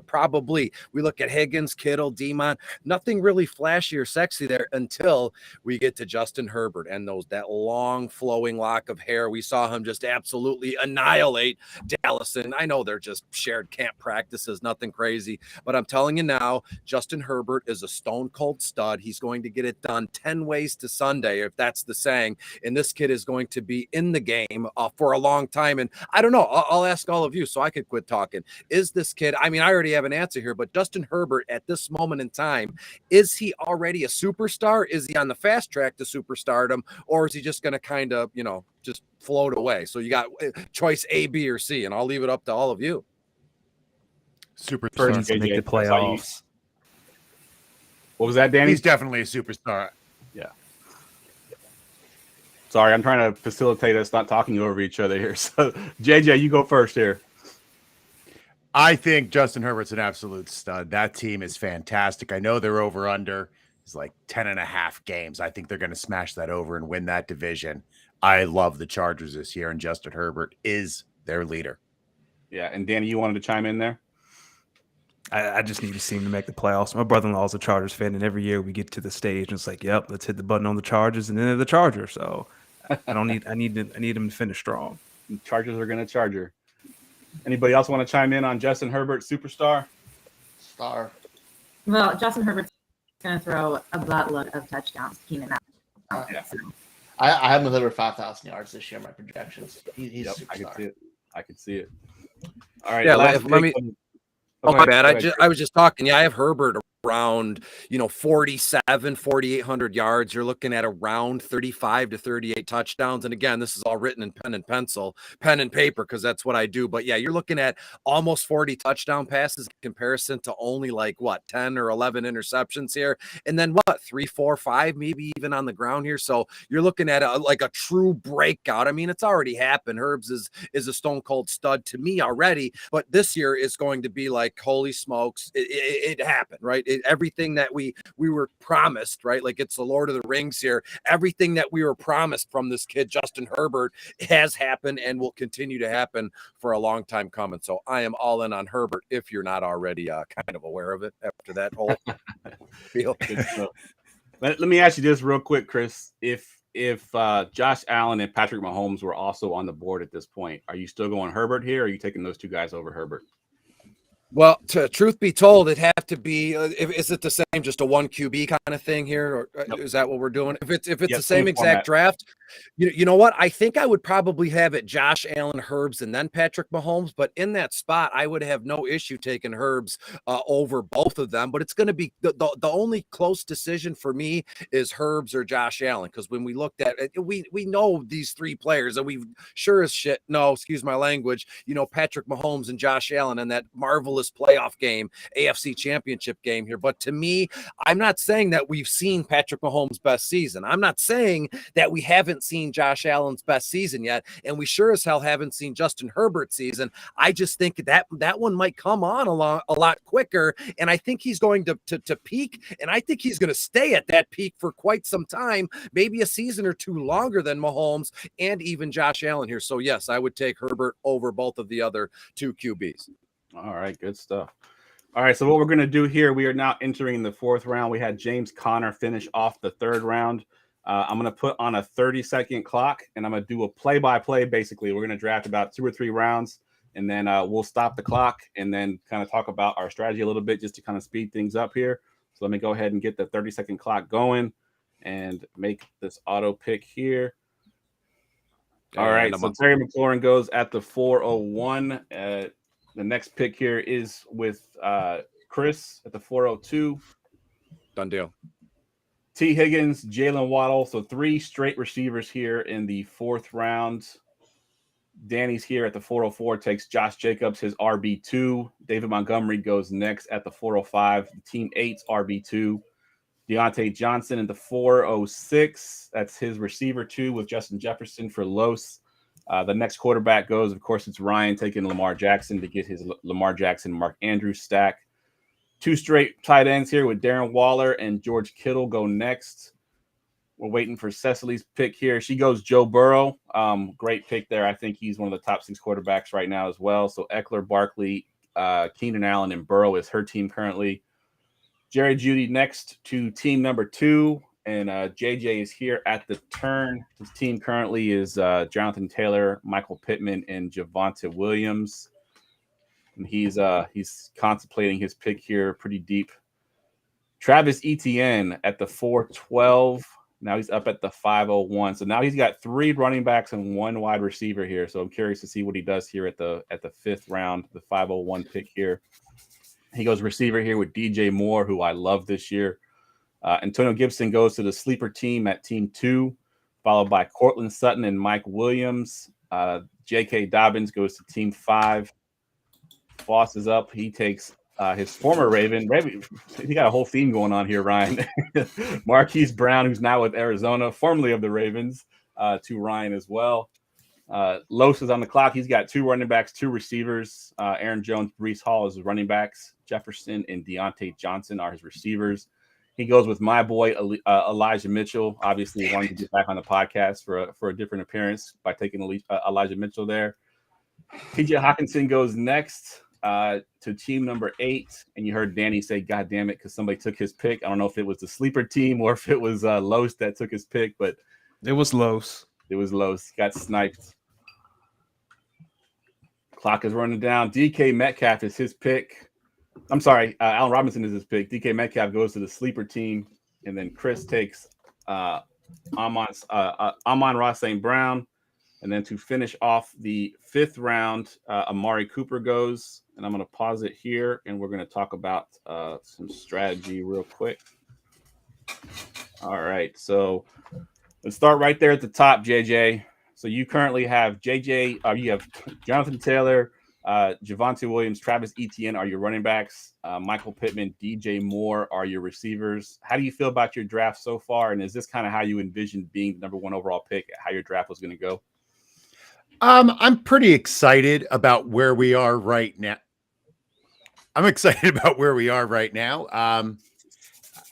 Probably. We look at Higgins, Kittle, Demon, nothing really flashy or sexy there until we get to Justin Herbert and that long flowing lock of hair. We saw him just absolutely annihilate Dallas, and I know they're just shared camp practices, nothing crazy, but I'm telling you now, Justin Herbert is a stone cold stud. He's going to get it done 10 ways to Sunday, if that's the saying, and this kid is going to be in the game for a long time. And I don't know, I'll ask all of you so I could quit talking. Is this kid, I already have an answer here, but Justin Herbert at this moment in time, is he already a superstar? Is he on the fast track to superstardom, or is he just going to kind of, just float away? So you got choice A, B, or C, and I'll leave it up to all of you.
Super
First, make the playoffs.
What was that, Danny?
He's definitely a superstar.
Yeah. Sorry, I'm trying to facilitate us not talking over each other here. So, JJ, you go first here.
I think Justin Herbert's an absolute stud. That team is fantastic. I know they're over under. It's like 10.5 games. I think they're going to smash that over and win that division. I love the Chargers this year, and Justin Herbert is their leader.
Yeah, and Danny, you wanted to chime in there?
I just need to see him to make the playoffs. My brother-in-law is a Chargers fan, and every year we get to the stage, and it's like, yep, let's hit the button on the Chargers, and then they're the Chargers. So I need them to finish strong.
The Chargers are going to charge her. Anybody else want to chime in on Justin Herbert, superstar?
Star.
Well, Justin Herbert's going to throw a buttload of touchdowns. Keenan Allen.
Yeah.
I have him with over 5,000 yards this year. My projections. He's a superstar.
I can see it. All right.
Yeah,
last
let me.
pick.
Oh,
Go
my
ahead,
bad.
go ahead.
I was just talking. Yeah, I have Herbert around 4,800 yards. You're looking at around 35 to 38 touchdowns. And again, this is all written in pen and paper, because that's what I do. But yeah, you're looking at almost 40 touchdown passes in comparison to only 10 or 11 interceptions here. And then 3, 4, 5, maybe even on the ground here. So you're looking at a true breakout. I mean, it's already happened. Herbs is a stone cold stud to me already, but this year is going to be like, holy smokes, it happened, right? Everything that we were promised, right? Like it's the Lord of the Rings here. Everything that we were promised from this kid, Justin Herbert, has happened and will continue to happen for a long time coming. So I am all in on Herbert, if you're not already kind of aware of it after that whole feel.
Let me ask you this real quick, Chris. If Josh Allen and Patrick Mahomes were also on the board at this point, are you still going Herbert here, or are you taking those two guys over Herbert?
Well, truth be told, it'd have to be. Is it the same, just a 1 QB kind of thing here, or is that what we're doing? If it's the same exact draft, you know what? I think I would probably have it Josh Allen, Herbs, and then Patrick Mahomes. But in that spot, I would have no issue taking Herbs over both of them. But it's going to be the only close decision for me is Herbs or Josh Allen, because when we looked at it, we know these three players, and we sure as shit know, excuse my language, Patrick Mahomes and Josh Allen in that marvelous playoff game, AFC championship game here. But to me, I'm not saying that we've seen Patrick Mahomes' best season. I'm not saying that we haven't seen Josh Allen's best season yet, and we sure as hell haven't seen Justin Herbert's season. I just think that one might come on a lot quicker, and I think he's going to peak, and I think he's going to stay at that peak for quite some time, maybe a season or two longer than Mahomes and even Josh Allen here. So yes, I would take Herbert over both of the other two QBs.
All right, good stuff. All right, so what we're going to do here, we are now entering the fourth round. We had James Conner finish off the third round. I'm going to put on a 30-second clock, and I'm going to do a play-by-play, basically. We're going to draft about 2 or 3 rounds, and then we'll stop the clock and then kind of talk about our strategy a little bit just to kind of speed things up here. So let me go ahead and get the 30-second clock going and make this auto pick here. All right, so Terry McLaurin goes at the 401. The next pick here is with Chris at the 402.
Done deal.
T. Higgins, Jalen Waddle. So 3 straight receivers here in the 4th round. Danny's here at the 404, takes Josh Jacobs, his RB2. David Montgomery goes next at the 405. Team 8's RB2. Deontay Johnson in the 406. That's his receiver 2 with Justin Jefferson for Los. The next quarterback goes, of course, it's Ryan taking Lamar Jackson to get his Lamar Jackson, Mark Andrews stack. 2 straight tight ends here with Darren Waller and George Kittle go next. We're waiting for Cecily's pick here. She goes Joe Burrow. Great pick there. I think he's one of the top 6 quarterbacks right now as well. So Eckler, Barkley, Keenan Allen, and Burrow is her team currently. Jerry Jeudy next to team number 2. And JJ is here at the turn. His team currently is Jonathan Taylor, Michael Pittman, and Javonte Williams. And he's contemplating his pick here pretty deep. Travis Etienne at the 412. Now he's up at the 501. So now he's got 3 running backs and 1 wide receiver here. So I'm curious to see what he does here at the 5th round, the 501 pick here. He goes receiver here with DJ Moore, who I love this year. Antonio Gibson goes to the sleeper team at team 2, followed by Cortland Sutton and Mike Williams. J.K. Dobbins goes to team 5. Foss is up. He takes his former Raven. He got a whole theme going on here, Ryan. Marquise Brown, who's now with Arizona, formerly of the Ravens, to Ryan as well. Los is on the clock. He's got 2 running backs, 2 receivers. Aaron Jones, Breece Hall is his running backs. Jefferson and Deontay Johnson are his receivers. He goes with my boy Elijah Mitchell. Obviously, wanted to get back on the podcast for a different appearance by taking Elijah Mitchell there. TJ Hawkinson goes next to team number 8, and you heard Danny say, "God damn it," because somebody took his pick. I don't know if it was the sleeper team or if it was Los that took his pick, but
It was Los.
it was Los. Got sniped. Clock is running down. DK Metcalf is his pick. I'm sorry, Allen Robinson is his pick. DK Metcalf goes to the sleeper team, and then Chris takes Amon-Ra St. Brown. And then to finish off the 5th round, Amari Cooper goes. And I'm going to pause it here, and we're going to talk about some strategy real quick. All right, so let's start right there at the top, JJ. So you currently have you have Jonathan Taylor, Javonte Williams, Travis Etienne are your running backs. Michael Pittman, DJ Moore are your receivers. How do you feel about your draft so far? And is this kind of how you envisioned being the number 1 overall pick, how your draft was going to go?
I'm pretty excited about where we are right now.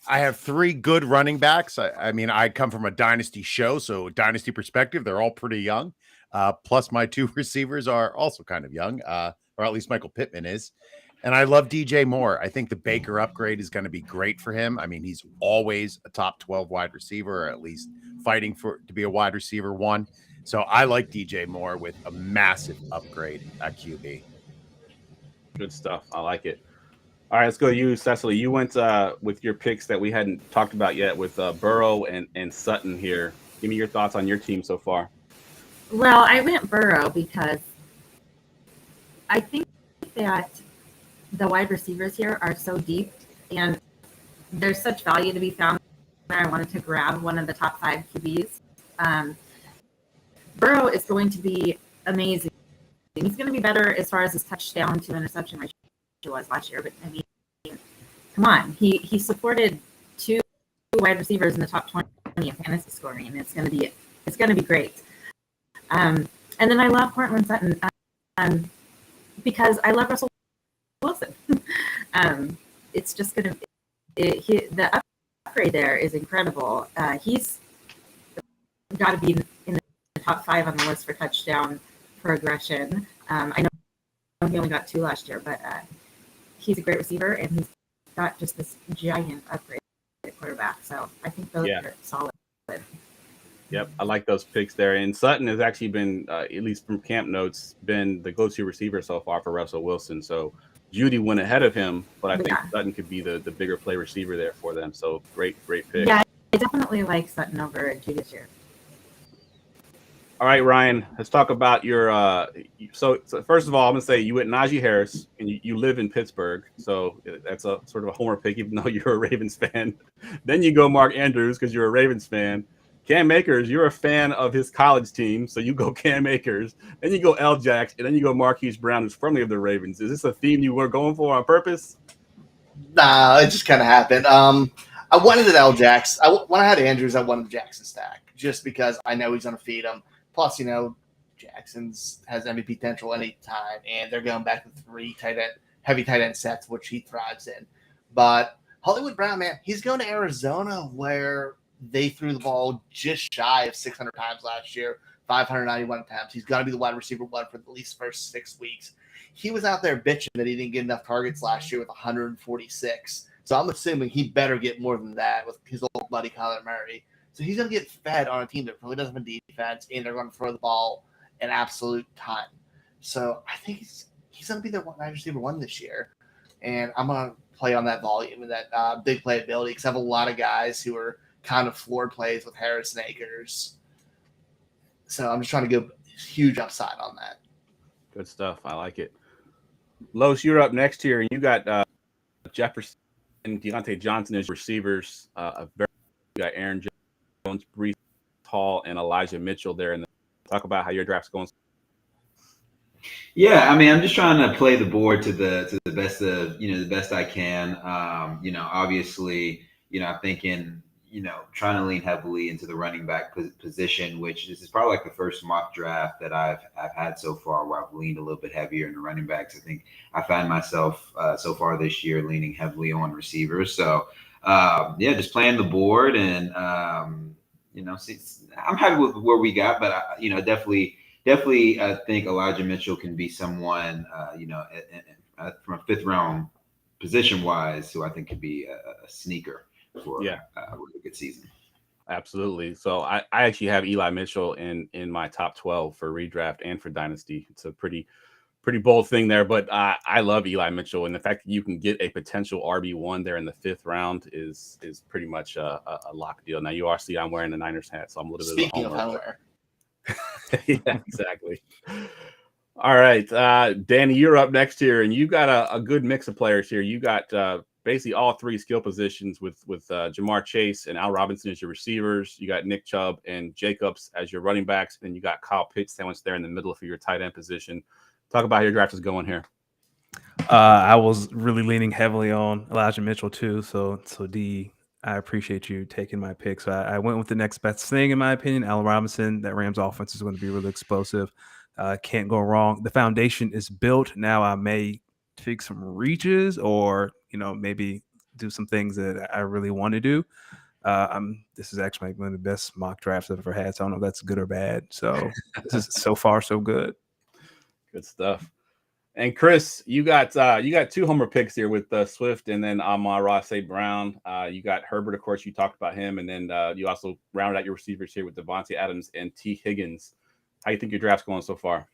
I have 3 good running backs. I mean, I come from a dynasty show, so dynasty perspective, they're all pretty young. Plus my 2 receivers are also kind of young, or at least Michael Pittman is. And I love DJ Moore. I think the Baker upgrade is going to be great for him. I mean, he's always a top 12 wide receiver, or at least fighting to be a wide receiver 1. So I like DJ Moore with a massive upgrade at QB.
Good stuff. I like it. All right, let's go to you, Cecily. You went with your picks that we hadn't talked about yet with Burrow and Sutton here. Give me your thoughts on your team so far.
Well, I went Burrow because I think that the wide receivers here are so deep and there's such value to be found there. I wanted to grab one of the top 5 QBs. Burrow is going to be amazing. He's going to be better as far as his touchdown to interception ratio was last year. But I mean, come on, he supported 2 wide receivers in the top 20 of fantasy scoring, and it's going to be great. And then I love Cortland Sutton because I love Russell Wilson. It's just going to the upgrade there is incredible. He's got to be in the top 5 on the list for touchdown progression. I know he only got 2 last year, but he's a great receiver, and he's got just this giant upgrade at quarterback. So I think those are solid.
Yep, I like those picks there. And Sutton has actually been, at least from camp notes, been the go-to receiver so far for Russell Wilson. So Judy went ahead of him, but I think Sutton could be the bigger play receiver there for them. So great pick.
Yeah, I definitely like Sutton over Judy this year.
All right, Ryan, let's talk about your so first of all, I'm going to say you went Naji Harris, and you live in Pittsburgh, so that's a sort of a homer pick, even though you're a Ravens fan. Then you go Mark Andrews because you're a Ravens fan. Cam Akers, you're a fan of his college team, so you go Cam Akers. Then you go L. Jax, and then you go Marquise Brown, who's formerly of the Ravens. Is this a theme you were going for on purpose?
Nah, it just kind of happened. I wanted an L. Jax. When I had Andrews, I wanted the Jackson stack just because I know he's going to feed him. Plus, you know, Jackson's has MVP potential anytime, and they're going back to 3 heavy tight end sets, which he thrives in. But Hollywood Brown, man, he's going to Arizona where they threw the ball just shy of 600 times last year, 591 attempts. He's got to be the wide receiver 1 for at least the first 6 weeks. He was out there bitching that he didn't get enough targets last year with 146. So I'm assuming he better get more than that with his old buddy Kyler Murray. So he's going to get fed on a team that really doesn't have a defense, and they're going to throw the ball an absolute ton. So I think he's going to be their wide receiver 1 this year. And I'm going to play on that volume and that big playability because I have a lot of guys who are kind of floor plays with Harris and Akers. So I'm just trying to give huge upside on that.
Good stuff. I like it. Los, you're up next here, and you got Jefferson and Deontay Johnson as receivers. You got Aaron Jones, Breece Hall, and Elijah Mitchell there. And talk about how your draft's going.
Yeah, I mean, I'm just trying to play the board to the best of the best I can. Obviously, I'm thinking, trying to lean heavily into the running back position, which this is probably like the first mock draft that I've had so far where I've leaned a little bit heavier in the running backs. I think I find myself so far this year leaning heavily on receivers. So just playing the board and I'm happy with where we got, but Definitely, I think Elijah Mitchell can be someone, from a fifth round position wise, who I think could be a sneaker for a really good season.
Absolutely. So I actually have Eli Mitchell in my top 12 for redraft and for dynasty. It's a pretty bold thing there, but I love Eli Mitchell, and the fact that you can get a potential RB1 there in the fifth round is pretty much a lock deal. Now you are see I'm wearing the Niners hat, so I'm a little bit
Speaking
of
of
a homer.
homer.
Yeah, exactly. All right, Danny, you're up next here, and you got a good mix of players here. You got basically all three skill positions with Jamar Chase and Al Robinson as your receivers. You got Nick Chubb and Jacobs as your running backs, and you got Kyle Pitts sandwiched there in the middle for your tight end position. Talk about how your draft is going here.
I was really leaning heavily on Elijah Mitchell too. So D, I appreciate you taking my pick. So I went with the next best thing, in my opinion. Allen Robinson. That Rams offense is going to be really explosive. Can't go wrong. The foundation is built. Now I may take some reaches or, maybe do some things that I really want to do. This is actually one of the best mock drafts I've ever had. So I don't know if that's good or bad. So this is so far so good.
Good stuff. And Chris, you got two homer picks here with Swift and then Amon-Ra St. Brown. You got Herbert, of course. You talked about him, and then you also rounded out your receivers here with Devontae Adams and T. Higgins. How do you think your draft's going so far?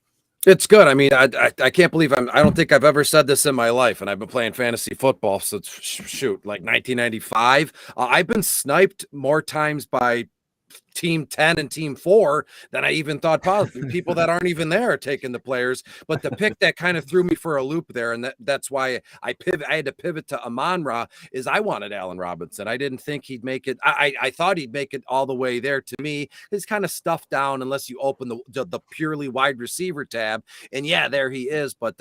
It's good. I mean, I can't believe I don't think I've ever said this in my life, and I've been playing fantasy football since like 1995. I've been sniped more times by Team 10 and Team 4 than I even thought possible. People that aren't even there are taking the players. But the pick that kind of threw me for a loop there, and that's why I had to pivot to Amon-Ra, is I wanted Allen Robinson. I didn't think he'd make it. I thought he'd make it all the way there. To me, he's kind of stuffed down unless you open the purely wide receiver tab. And yeah, there he is. But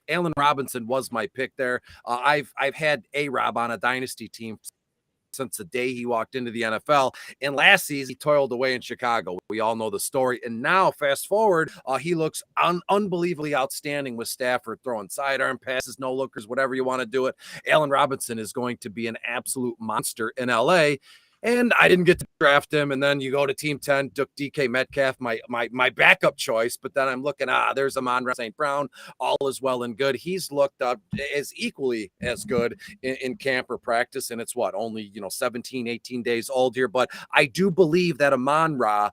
Allen Robinson was my pick there. I've had A-Rob on a dynasty team since the day he walked into the NFL. And last season, he toiled away in Chicago. We all know the story. And now, fast forward, he looks unbelievably outstanding with Stafford throwing sidearm passes, no-lookers, whatever you want to do it. Allen Robinson is going to be an absolute monster in LA. And I didn't get to draft him. And then you go to Team 10, took DK Metcalf, my backup choice. But then I'm looking, there's Amon-Ra St. Brown. All is well and good. He's looked up as equally as good in camp or practice. And it's only 17, 18 days old here. But I do believe that Amon-Ra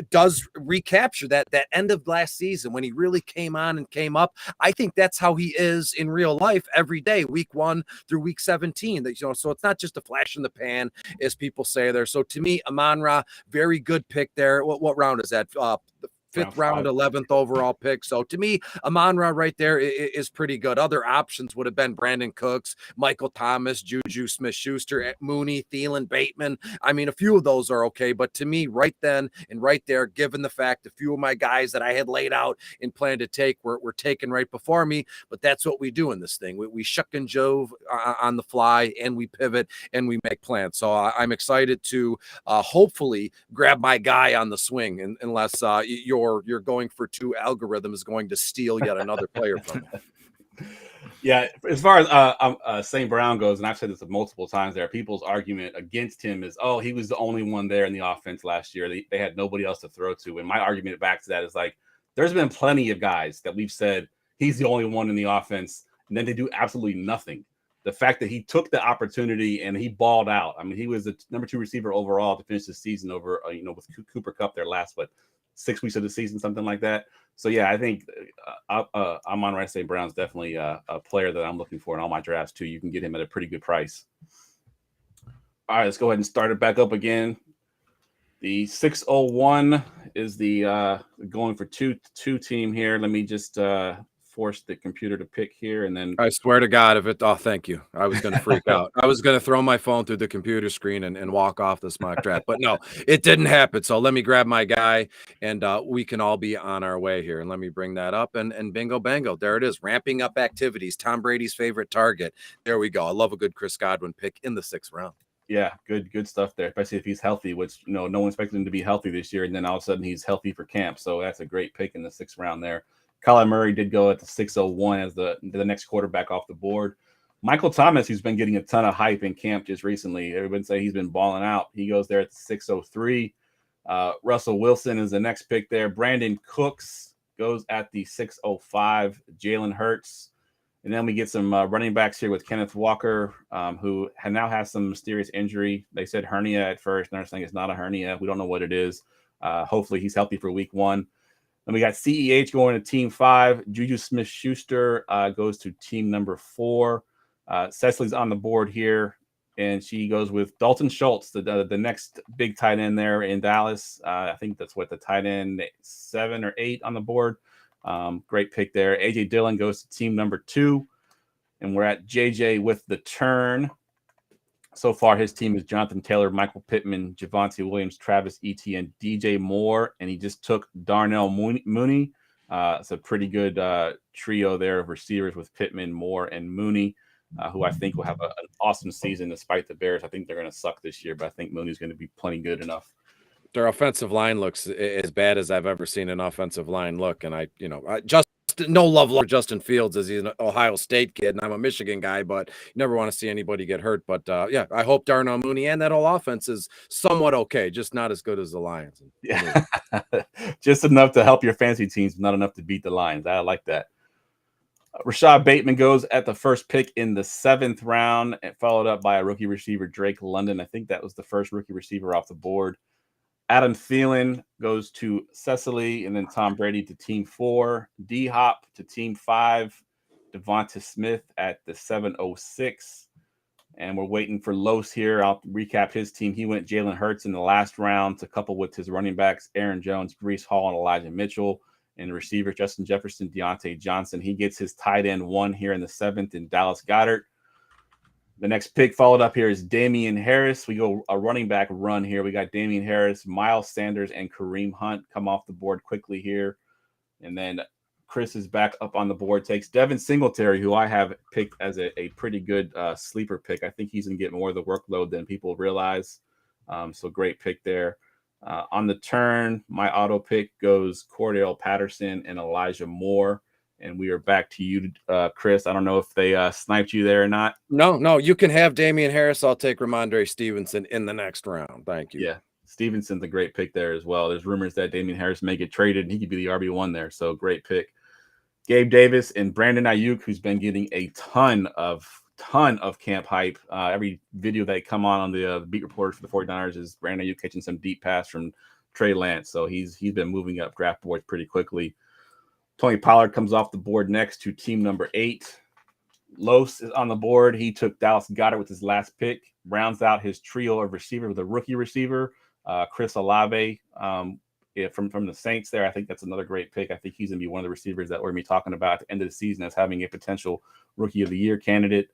does recapture that end of last season when he really came on and came up. I think that's how he is in real life every day, week 1 through week 17. So it's not just a flash in the pan, as people say there. So to me, Amon-Ra, very good pick there. What round is that? The fifth round, 11th overall pick. So to me, Amon-Ra right there is pretty good. Other options would have been Brandon Cooks, Michael Thomas, Juju Smith-Schuster, Mooney, Thielen, Bateman. I mean, a few of those are okay. But to me, right then and right there, given the fact a few of my guys that I had laid out and planned to take were taken right before me. But that's what we do in this thing. We shuck and jove on the fly, and we pivot, and we make plans. So I'm excited to hopefully grab my guy on the swing, unless you're going for 2 algorithms going to steal yet another player from you.
Yeah, as far as St. Brown goes, and I've said this multiple times there, people's argument against him is, he was the only one there in the offense last year. They had nobody else to throw to. And my argument back to that is like, there's been plenty of guys that we've said he's the only one in the offense, and then they do absolutely nothing. The fact that he took the opportunity and he balled out. I mean, he was the number 2 receiver overall to finish the season over, with Cooper Kupp their last, 6 weeks of the season, something like that. So yeah, I think Amon-Ra St. Brown's definitely a player that I'm looking for in all my drafts too. You can get him at a pretty good price. All right, let's go ahead and start it back up again. The 601 is the going for two team here. Let me just force the computer to pick here, and then
I swear to God, if it, oh, thank you. I was going to freak out. I was going to throw my phone through the computer screen and walk off this mock draft, but no, it didn't happen. So let me grab my guy, and we can all be on our way here. And let me bring that up, and bingo, bango. There it is. Ramping up activities. Tom Brady's favorite target. There we go. I love a good Chris Godwin pick in the 6th round.
yeah, good stuff there, especially if he's healthy, which, no one expected him to be healthy this year, and then all of a sudden he's healthy for camp. So that's a great pick in the 6th round there. Kyler Murray did go at the 601 as the next quarterback off the board. Michael Thomas, who's been getting a ton of hype in camp just recently, everybody say he's been balling out. He goes there at the 603. Russell Wilson is the next pick there. Brandon Cooks goes at the 605. Jalen Hurts. And then we get some running backs here with Kenneth Walker, who now has some mysterious injury. They said hernia at first. They're saying it's not a hernia. We don't know what it is. Hopefully he's healthy for week 1. Then we got CEH going to team 5. Juju Smith-Schuster goes to team number 4. Cecily's on the board here, and she goes with Dalton Schultz, the next big tight end there in Dallas. I think that's what the tight end 7 or 8 on the board. Great pick there. AJ Dillon goes to team number 2, and we're at JJ with the turn. So far, his team is Jonathan Taylor, Michael Pittman, Javonte Williams, Travis Etienne, DJ Moore, and he just took Darnell Mooney. It's a pretty good trio there of receivers with Pittman, Moore, and Mooney, who I think will have an awesome season despite the Bears. I think they're going to suck this year, but I think Mooney's going to be plenty good enough.
Their offensive line looks as bad as I've ever seen an offensive line look, and I just no love for Justin Fields as he's an Ohio State kid, and I'm a Michigan guy, but you never want to see anybody get hurt. But yeah, I hope Darnell Mooney and that whole offense is somewhat okay, just not as good as the Lions.
Yeah, just enough to help your fantasy teams, not enough to beat the Lions. I like that. Rashad Bateman goes at the first pick in the 7th round, and followed up by a rookie receiver, Drake London. I think that was the first rookie receiver off the board. Adam Thielen goes to Cecily, and then Tom Brady to team 4. D-Hop to team 5. Devonta Smith at the 706. And we're waiting for Los here. I'll recap his team. He went Jalen Hurts in the last round to couple with his running backs, Aaron Jones, Breece Hall, and Elijah Mitchell. And the receiver, Justin Jefferson, Deontay Johnson. He gets his tight end 1 here in the 7th in Dallas Goedert. The next pick followed up here is Damian Harris. We go a running back run here. We got Damian Harris, Miles Sanders, and Kareem Hunt come off the board quickly here. And then Chris is back up on the board, takes Devin Singletary, who I have picked as a pretty good sleeper pick. I think he's going to get more of the workload than people realize. So great pick there. On the turn, my auto pick goes Cordell Patterson and Elijah Moore. And we are back to you, Chris. I don't know if they sniped you there or not.
No, you can have Damian Harris. I'll take Ramondre Stevenson in the next round. Thank you.
Yeah, Stevenson's a great pick there as well. There's rumors that Damian Harris may get traded, and he could be the RB1 there. So great pick. Gabe Davis and Brandon Ayuk, who's been getting a ton of camp hype. Every video that come on the beat reporters for the 49ers is Brandon Ayuk catching some deep pass from Trey Lance. So he's been moving up draft boards pretty quickly. Tony Pollard comes off the board next to team number 8. Los is on the board. He took Dallas Goedert with his last pick. Rounds out his trio of receiver with a rookie receiver, Chris Olave from the Saints there. I think that's another great pick. I think he's going to be one of the receivers that we're going to be talking about at the end of the season as having a potential rookie of the year candidate.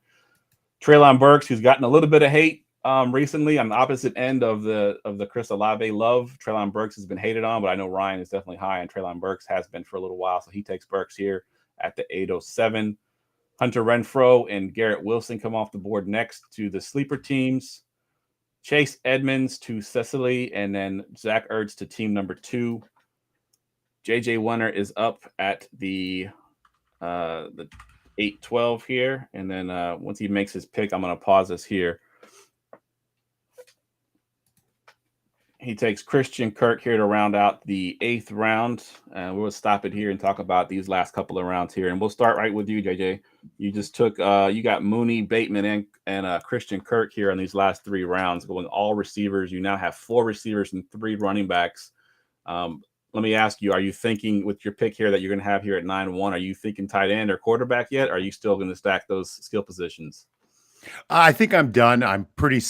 Treylon Burks, who's gotten a little bit of hate recently on the opposite end of the Chris Olave love. Treylon Burks has been hated on, but I know Ryan is definitely high, and Treylon Burks has been for a little while, so he takes Burks here at the 807. Hunter Renfrow and Garrett Wilson come off the board next to the sleeper teams. Chase Edmonds to Cecily, and then Zach Ertz to team number 2. JJ Wenner is up at the 812 here, and then once he makes his pick, I'm going to pause this here. He takes Christian Kirk here to round out the 8th round. We'll stop it here and talk about these last couple of rounds here. And we'll start right with you, JJ. You just took, you got Mooney, Bateman, and Christian Kirk here on these last 3 rounds, going all receivers. You now have 4 receivers and 3 running backs. Let me ask you, are you thinking with your pick here that you're going to have here at 9-1, are you thinking tight end or quarterback yet? Or are you still going to stack those skill positions?
I think I'm done. I'm pretty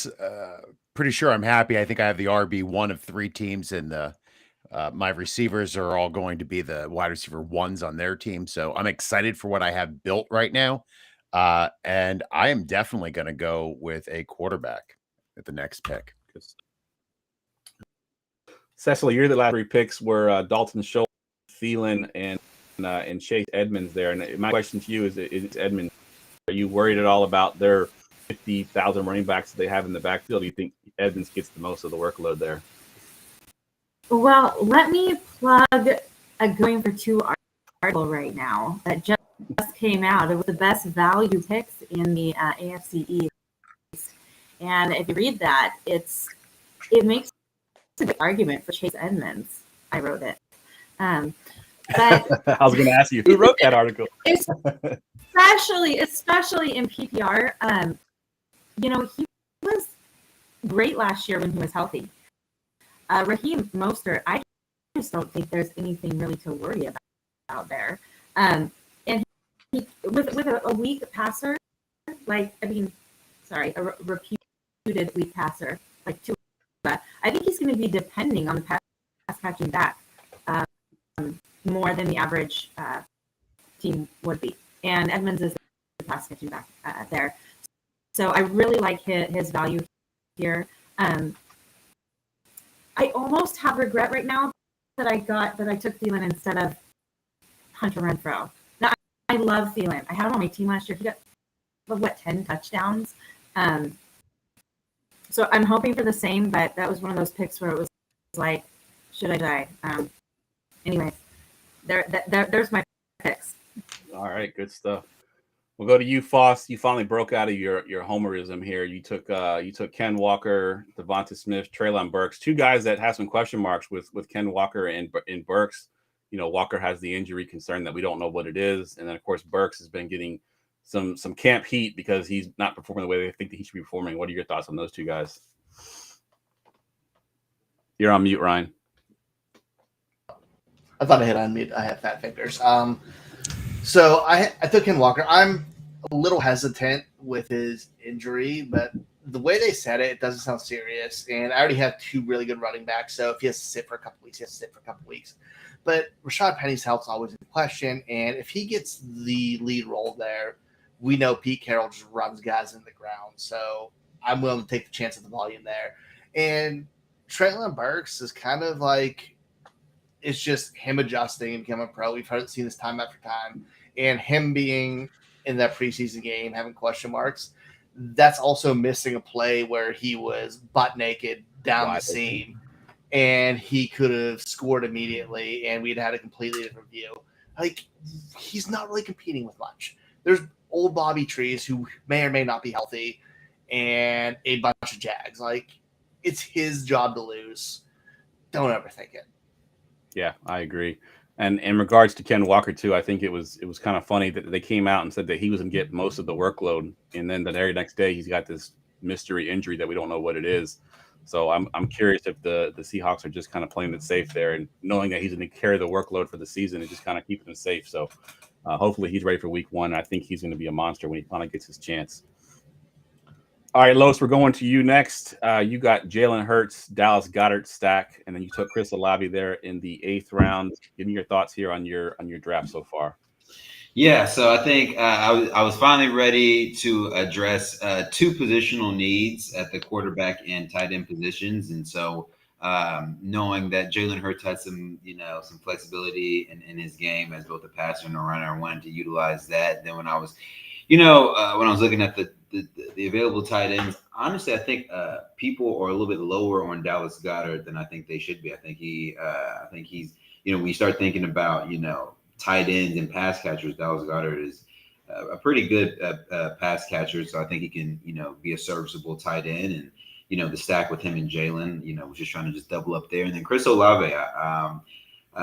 sure I'm happy. I think I have the RB1 of 3 teams in the My receivers are all going to be the wide receiver ones on their team. So I'm excited for what I have built right now. And I am definitely going to go with a quarterback at the next pick.
Cecily, you're the last three picks were Dalton Schultz, Thielen, and Chase Edmonds there. And my question to you is Edmonds, are you worried at all about their 50,000 running backs that they have in the backfield? Do you think Edmonds gets the most of the workload there?
Well, let me plug a Going for Two article right now that just came out. It was the best value picks in the AFC East. And if you read that, it makes a good argument for Chase Edmonds. I wrote it. But
I was going to ask you, who wrote that article?
Especially in PPR. He was great last year when he was healthy. Raheem Mostert, I just don't think there's anything really to worry about out there. And he, with a weak passer, a reputed weak passer, like Tua, I think he's going to be depending on the pass catching back more than the average team would be. And Edmonds is the pass catching back there. So I really like his value here. I almost have regret right now that I took Thielen instead of Hunter Renfrow. Now, I love Thielen. I had him on my team last year. He got 10 touchdowns. So I'm hoping for the same, but that was one of those picks where it was like, should I die? Anyway, there's my picks.
All right, good stuff. We'll go to you, Foss. You finally broke out of your homerism here. You took Ken Walker, Devonta Smith, Treylon Burks, two guys that have some question marks with Ken Walker and Burks. Walker has the injury concern that we don't know what it is, and then of course Burks has been getting some camp heat because he's not performing the way they think that he should be performing. What are your thoughts on those two guys? You're on mute, Ryan.
I thought I hit unmute. I have fat fingers. So I took Ken Walker. I'm a little hesitant with his injury, but the way they said it doesn't sound serious. And I already have two really good running backs. So if he has to sit for a couple weeks, he has to sit for a couple weeks. But Rashad Penny's health is always in question. And if he gets the lead role there, we know Pete Carroll just runs guys in the ground. So I'm willing to take the chance of the volume there. And Treylon Burks is kind of like, it's just him adjusting and becoming a pro. We've seen this time after time. And him being in that preseason game, having question marks, that's also missing a play where he was butt naked down the seam. And he could have scored immediately, and we'd had a completely different view. Like, he's not really competing with much. There's old Bobby Trees who may or may not be healthy, and a bunch of Jags. Like, it's his job to lose. Don't overthink it.
Yeah, I agree. And in regards to Ken Walker too, I think it was kind of funny that they came out and said that he was going to get most of the workload, and then the very next day he's got this mystery injury that we don't know what it is. So I'm curious if the Seahawks are just kind of playing it safe there and knowing that he's going to carry the workload for the season and just kind of keeping him safe. So hopefully he's ready for week one. I think he's going to be a monster when he finally gets his chance. All right, Los, we're going to you next. You got Jalen Hurts, Dallas Goedert stack, and then you took Chris Olave there in the 8th round. Give me your thoughts here on your draft so far.
Yeah, so I think I was finally ready to address two positional needs at the quarterback and tight end positions, and so knowing that Jalen Hurts had some flexibility in his game as both a passer and a runner, I wanted to utilize that. Then when I was looking at the available tight ends, honestly, I think people are a little bit lower on Dallas Goedert than I think they should be. I think he's when you start thinking about tight ends and pass catchers, Dallas Goedert is a pretty good pass catcher. So I think he can be a serviceable tight end, and the stack with him and Jalen, was just trying to just double up there. And then Chris Olave,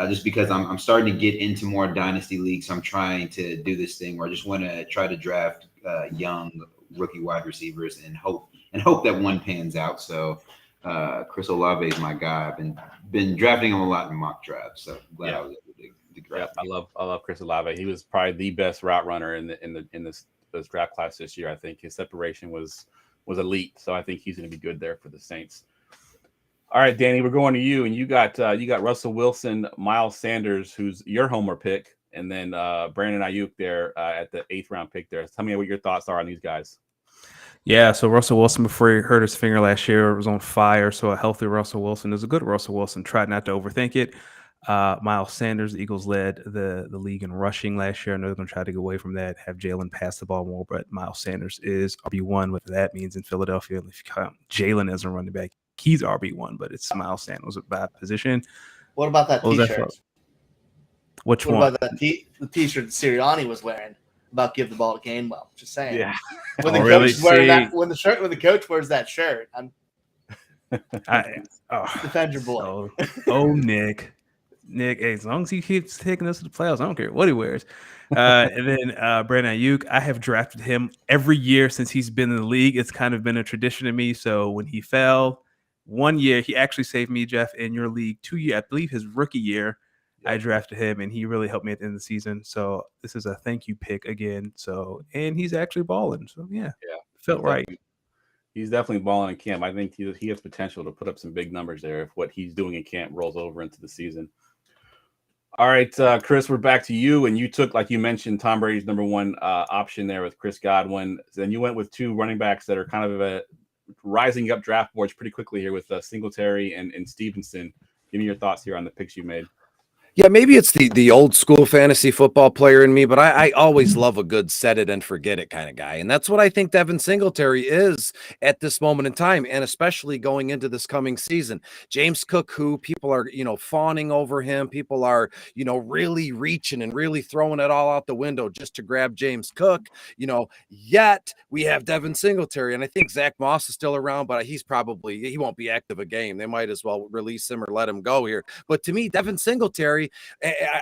just because I'm starting to get into more dynasty leagues, I'm trying to do this thing where I just want to try to draft young rookie wide receivers and hope that one pans out. So Chris Olave is my guy. I've been drafting him a lot in mock drafts. So glad I was able to draft.
Yeah, I love Chris Olave. He was probably the best route runner in this draft class this year. I think his separation was elite. So I think he's going to be good there for the Saints. All right, Danny, we're going to you, and you got Russell Wilson, Miles Sanders, who's your homer pick, and then Brandon Ayuk there at the 8th round pick there. Tell me what your thoughts are on these guys.
Yeah, so Russell Wilson, before he hurt his finger last year, was on fire. So a healthy Russell Wilson is a good Russell Wilson. Try not to overthink it. Miles Sanders, the Eagles led the league in rushing last year. I know they're going to try to get away from that, have Jalen pass the ball more, but Miles Sanders is RB1, what that means in Philadelphia. If you count Jalen as a running back, he's RB1, but it's Miles Sanders by position.
What about that T-shirt?
Which
what
one?
about that the T-shirt that Sirianni was wearing about give the ball to Gainwell? Just saying.
Yeah.
When the coach wearing that, when the coach wears that shirt, I'm defend your boy.
Nick, hey, as long as he keeps taking us to the playoffs, I don't care what he wears. And then Brandon Ayuk, I have drafted him every year since he's been in the league. It's kind of been a tradition to me. So when he fell 1 year, he actually saved me, Jeff, in your league 2 years. I believe his rookie year, I drafted him, and he really helped me at the end of the season. So this is a thank you pick again. So, and he's actually balling. So felt right.
He's definitely balling in camp. I think he has potential to put up some big numbers there if what he's doing in camp rolls over into the season. All right, Chris, we're back to you. And you took, like you mentioned, Tom Brady's number one option there with Chris Godwin. Then you went with two running backs that are kind of rising up draft boards pretty quickly here with Singletary and Stevenson. Give me your thoughts here on the picks you made.
Yeah, maybe it's the old school fantasy football player in me, but I always love a good set it and forget it kind of guy. And that's what I think Devin Singletary is at this moment in time, and especially going into this coming season. James Cook, who people are, fawning over him. People are, really reaching and really throwing it all out the window just to grab James Cook, yet we have Devin Singletary. And I think Zach Moss is still around, but he won't be active a game. They might as well release him or let him go here. But to me, Devin Singletary,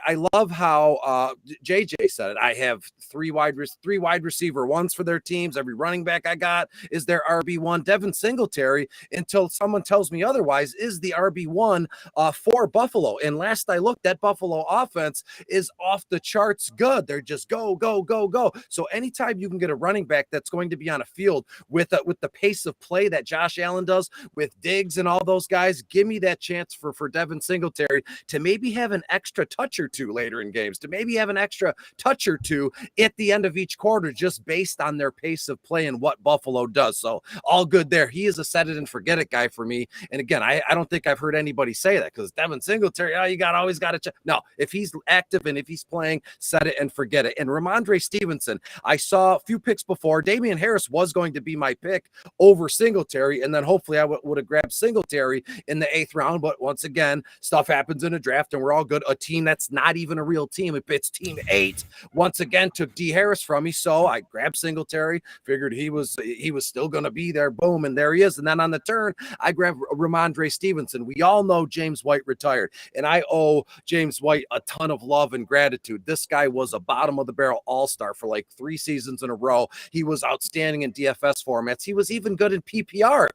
I love how JJ said it. I have three wide receiver ones for their teams. Every running back I got is their RB1. Devin Singletary, until someone tells me otherwise, is the RB1 for Buffalo. And last I looked, that Buffalo offense is off the charts good. They're just go, go, go, go. So anytime you can get a running back that's going to be on a field with the pace of play that Josh Allen does with Diggs and all those guys, give me that chance for Devin Singletary to maybe have an extra touch or two later in games, to maybe have an extra touch or two at the end of each quarter, just based on their pace of play and what Buffalo does. So all good there. He is a set it and forget it guy for me. And again, I don't think I've heard anybody say that, because Devin Singletary, always got to check. No, if he's active and if he's playing, set it and forget it. And Ramondre Stevenson, I saw a few picks before. Damian Harris was going to be my pick over Singletary, and then hopefully I would have grabbed Singletary in the 8th round. But once again, stuff happens in a draft, and we're all good. A team that's not even a real team, it's team 8, once again took Dee Harris from me, so I grabbed Singletary, figured he was still going to be there. Boom, and there he is. And then on the turn, I grabbed Ramondre Stevenson. We all know James White retired, and I owe James White a ton of love and gratitude. This guy was a bottom of the barrel all-star for like 3 seasons in a row. He was outstanding in DFS formats. He was even good in PPR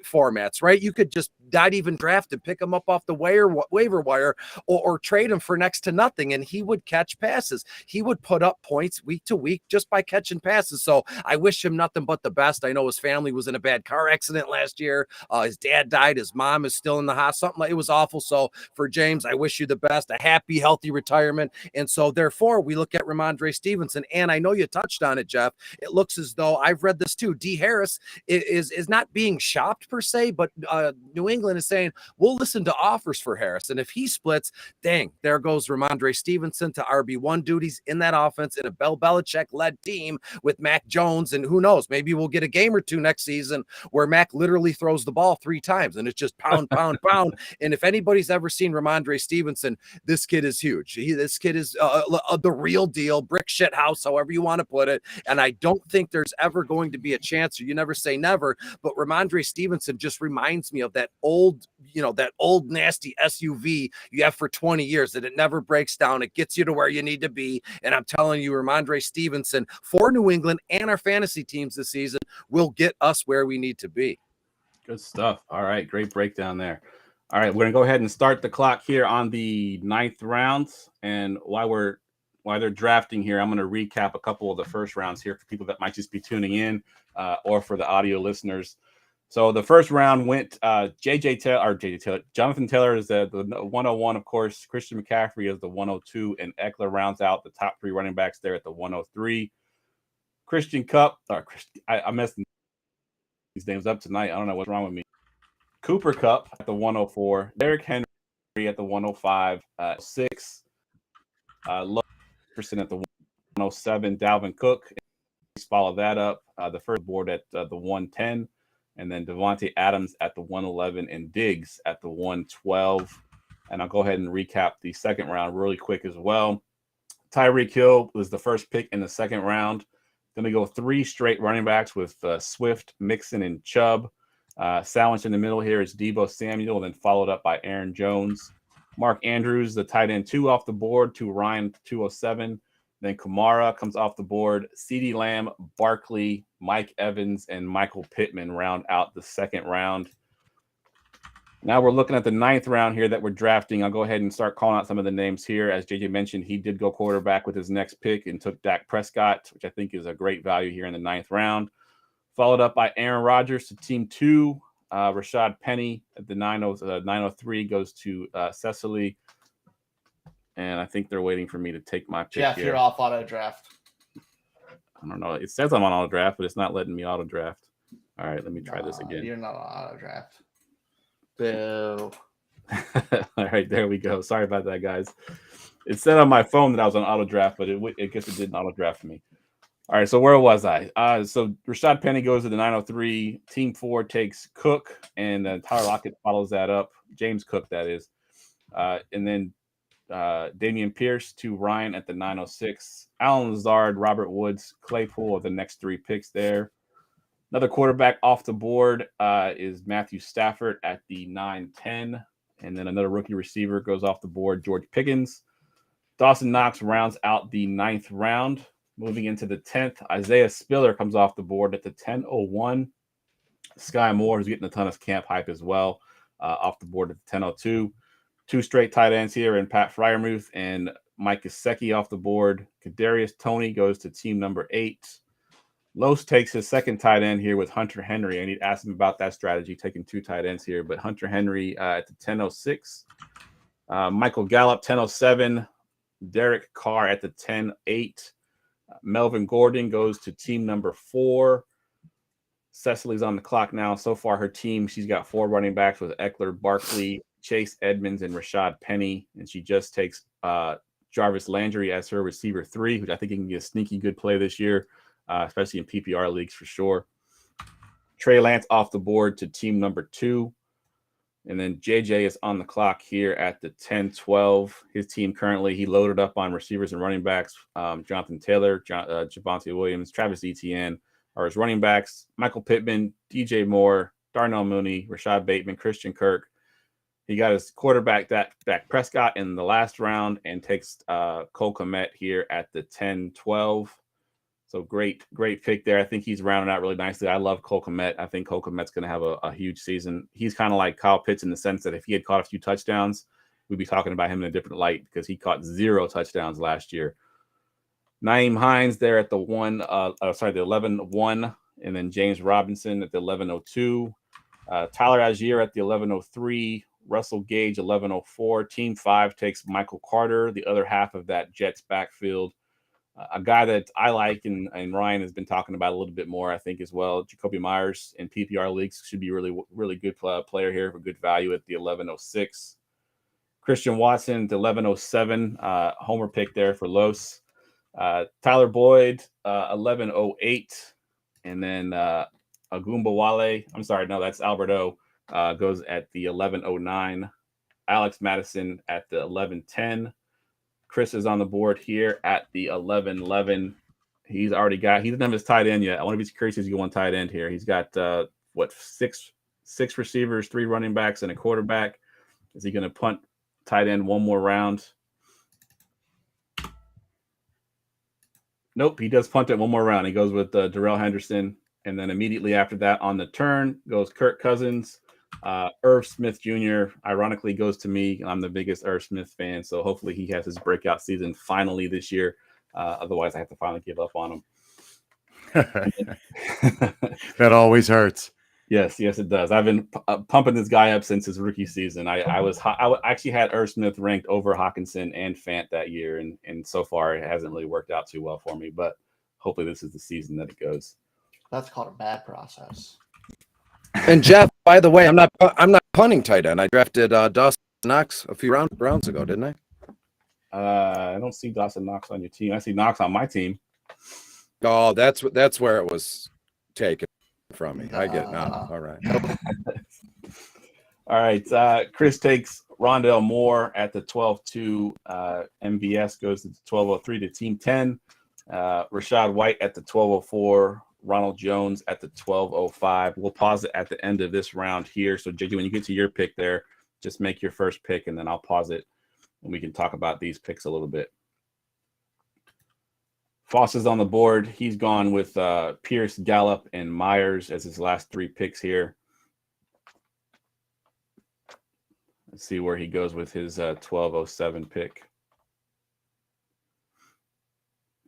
formats, right? You could just not even draft him, pick him up off the waiver wire, or trade him for next to nothing, and he would catch passes. He would put up points week to week just by catching passes. So I wish him nothing but the best. I know his family was in a bad car accident last year. His dad died. His mom is still in the hospital. It was awful. So for James, I wish you the best, a happy, healthy retirement. And so therefore, we look at Ramondre Stevenson, and I know you touched on it, Jeff. It looks as though I've read this too. Dee Harris is not being shopped per se, but New England is saying, we'll listen to offers for Harris. And if he splits, dang, there goes Ramondre Stevenson to RB1 duties in that offense in a Bill Belichick-led team with Mac Jones. And who knows, maybe we'll get a game or two next season where Mac literally throws the ball 3 times and it's just pound, pound, pound. And if anybody's ever seen Ramondre Stevenson, this kid is huge. This kid is the real deal, brick shit house, however you want to put it. And I don't think there's ever going to be a chance, or you never say never, but Ramondre Stevenson just reminds me of that old nasty SUV you have for 20 years that it never breaks down. It gets you to where you need to be. And I'm telling you, Ramondre Stevenson for New England and our fantasy teams this season will get us where we need to be.
Good stuff. All right. Great breakdown there. All right. We're going to go ahead and start the clock here on the 9th round. And while they're drafting here, I'm going to recap a couple of the first rounds here for people that might just be tuning in or for the audio listeners. So the first round went Jonathan Taylor is the 101, of course. Christian McCaffrey is the 102, and Eckler rounds out the top 3 running backs there at the 103. Christian Cup, I messed these names up tonight. I don't know what's wrong with me. Cooper Cup at the 104, Derrick Henry at the 105, 6, Low percent at the 107, Dalvin Cook. Follow that up. The first board at the 110. And then Devontae Adams at the 111 and Diggs at the 112. And I'll go ahead and recap the second round really quick as well. Tyreek Hill was the first pick in the second round. Then we go 3 straight running backs with Swift, Mixon, and Chubb. Sandwich in the middle here is Debo Samuel, then followed up by Aaron Jones. Mark Andrews, the tight end 2 off the board, to Ryan 207. Then Kamara comes off the board. CeeDee Lamb, Barkley, Mike Evans, and Michael Pittman round out the second round. Now we're looking at the 9th round here that we're drafting. I'll go ahead and start calling out some of the names here. As JJ mentioned, he did go quarterback with his next pick and took Dak Prescott, which I think is a great value here in the 9th round. Followed up by Aaron Rodgers to team 2. Rashad Penny at the 903 goes to Cecily. And I think they're waiting for me to take my pick.
Jeff,
here.
you're off auto draft.
I don't know. It says I'm on auto draft, but it's not letting me auto draft. All right, let me try this again.
You're not on auto draft. Boo.
All right, there we go. Sorry about that, guys. It said on my phone that I was on auto draft, but I guess it didn't auto draft me. All right, so where was I? So Rashad Penny goes to the 903. Team 4 takes Cook, and Tyler Lockett follows that up. James Cook, that is. And then Damian Pierce to Ryan at the 906. Alan Lazard, Robert Woods, Claypool are the next 3 picks there. Another quarterback off the board is Matthew Stafford at the 910. And then another rookie receiver goes off the board, George Pickens. Dawson Knox rounds out the 9th round. Moving into the 10th, Isaiah Spiller comes off the board at the 1001. Skye Moore, who's getting a ton of camp hype as well, off the board at the 1002. 2 straight tight ends here, and Pat Freiermuth and Mike Gesicki off the board. Kadarius Toney goes to team number 8. Los takes his second tight end here with Hunter Henry. I need to ask him about that strategy, taking 2 tight ends here. But Hunter Henry at the 1006. Michael Gallup, 1007. Derek Carr at the 10-8. Melvin Gordon goes to team number 4. Cecily's on the clock now. So far, her team, she's got 4 running backs with Eckler, Barkley, Chase Edmonds, and Rashad Penny. And she just takes Jarvis Landry as her receiver 3, which I think he can be a sneaky good play this year, especially in PPR leagues for sure. Trey Lance off the board to team number 2. And then JJ is on the clock here at the 10-12. His team currently, he loaded up on receivers and running backs. Jonathan Taylor, Javonte Williams, Travis Etienne are his running backs. Michael Pittman, DJ Moore, Darnell Mooney, Rashad Bateman, Christian Kirk. He got his quarterback, Dak Prescott, in the last round and takes Cole Comet here at the 10-12. So great pick there. I think he's rounding out really nicely. I love Cole Komet. I think Cole Komet's going to have a huge season. He's kind of like Kyle Pitts in the sense that if he had caught a few touchdowns, we'd be talking about him in a different light because he caught 0 touchdowns last year. Naeem Hines there at the 11-1, and then James Robinson at the 11-02. Tyler Algier at the 11-03. Russell Gage 11-04. Team 5 takes Michael Carter, the other half of that Jets backfield. A guy that I like and Ryan has been talking about a little bit more, I think, as well. Jacoby Myers in PPR leagues should be really good player here for good value at the 11-06. Christian Watson, the 11-07, homer pick there for Los. Tyler Boyd, 11-08. And then Agumbawale, I'm sorry, no, that's Alberto, goes at the 11-09. Alex Madison at the 11-10. Chris is on the board here at the 11-11. He doesn't have his tight end yet. I want to be curious if he's going tight end here. He's got, six receivers, 3 running backs, and a quarterback. Is he going to punt tight end one more round? Nope, he does punt it one more round. He goes with Darrell Henderson. And then immediately after that on the turn goes Kirk Cousins. Irv Smith Jr. ironically goes to me. I'm the biggest Irv Smith fan, so hopefully he has his breakout season finally this year. Otherwise, I have to finally give up on him.
That always hurts.
Yes, it does. I've been pumping this guy up since his rookie season. I actually had Irv Smith ranked over Hawkinson and Fant that year, and so far it hasn't really worked out too well for me. But hopefully this is the season that it goes.
That's called a bad process.
And Jeff, by the way, I'm not punting tight end. I drafted Dawson Knox a few rounds ago, didn't I?
I don't see Dawson Knox on your team. I see Knox on my team.
Oh, that's where it was taken from me. I get it now. All right.
All right. Chris takes Ronda Moore at the 12-2. MVS goes to the 12-03 to Team 10. Rachaad White at the 12-04. Ronald Jones at the 12-05. We'll pause it at the end of this round here. So, JJ, when you get to your pick there, just make your first pick, and then I'll pause it, and we can talk about these picks a little bit. Foss is on the board. He's gone with Pierce, Gallup, and Myers as his last three picks here. Let's see where he goes with his 1207 pick.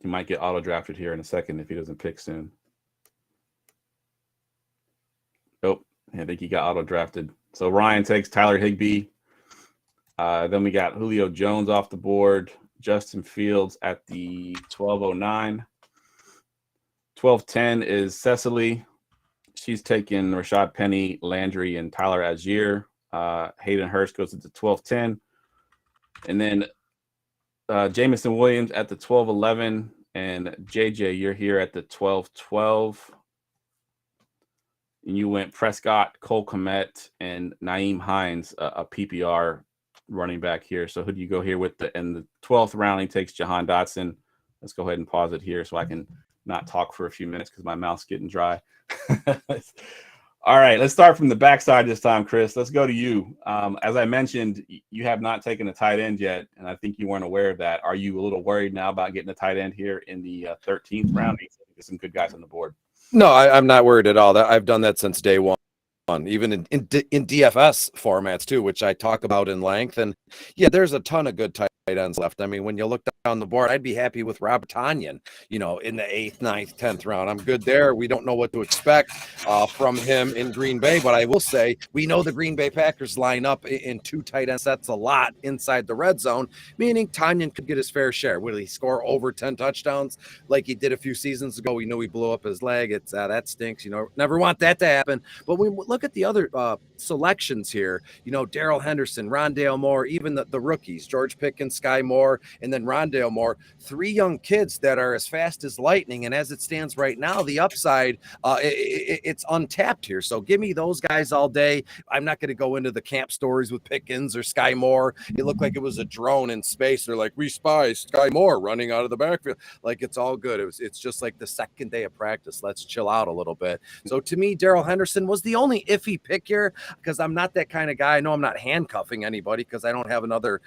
He might get auto-drafted here in a second if he doesn't pick soon. Nope, I think he got auto-drafted. So Ryan takes Tyler Higbee. Then we got Julio Jones off the board. Justin Fields at the 1209. 1210 is Cecily. She's taking Rashad Penny, Landry, and Tyler Algier. Hayden Hurst goes at the 1210. And then Jamison Williams at the 1211. And JJ, you're here at the 1212. And you went Prescott, Cole Komet, and Naeem Hines, a PPR running back here. So who do you go here with? In the 12th round, he takes Jahan Dotson. Let's go ahead and pause it here so I can not talk for a few minutes because my mouth's getting dry. All right, let's start from the backside this time, Chris. Let's go to you. As I mentioned, you have not taken a tight end yet, and I think you weren't aware of that. Are you a little worried now about getting a tight end here in the 13th round? There's some good guys on the board.
No, I'm not worried at all. I've done that since day one. Even in DFS formats too, which I talk about in length. And yeah, there's a ton of good tight ends left. I mean, when you look down the board, I'd be happy with Robert Tonyan, in the 8th, 9th, 10th round. I'm good there. We don't know what to expect from him in Green Bay, but I will say we know the Green Bay Packers line up in two tight end sets a lot inside the red zone, meaning Tonyan could get his fair share. Will he score over 10 touchdowns like he did a few seasons ago? We know he blew up his leg. It's that stinks. Never want that to happen. But we look at the other selections here, Darrell Henderson, Rondale Moore, even the rookies, George Pickens, Skye Moore, and then Rondale Moore, three young kids that are as fast as lightning. And as it stands right now, the upside, it's untapped here. So give me those guys all day. I'm not going to go into the camp stories with Pickens or Skye Moore. It looked like it was a drone in space. They're like, we spy Skye Moore running out of the backfield. Like, it's all good. It's just like the second day of practice. Let's chill out a little bit. So to me, Darrell Henderson was the only iffy pick here because I'm not that kind of guy. I know I'm not handcuffing anybody because I don't have another,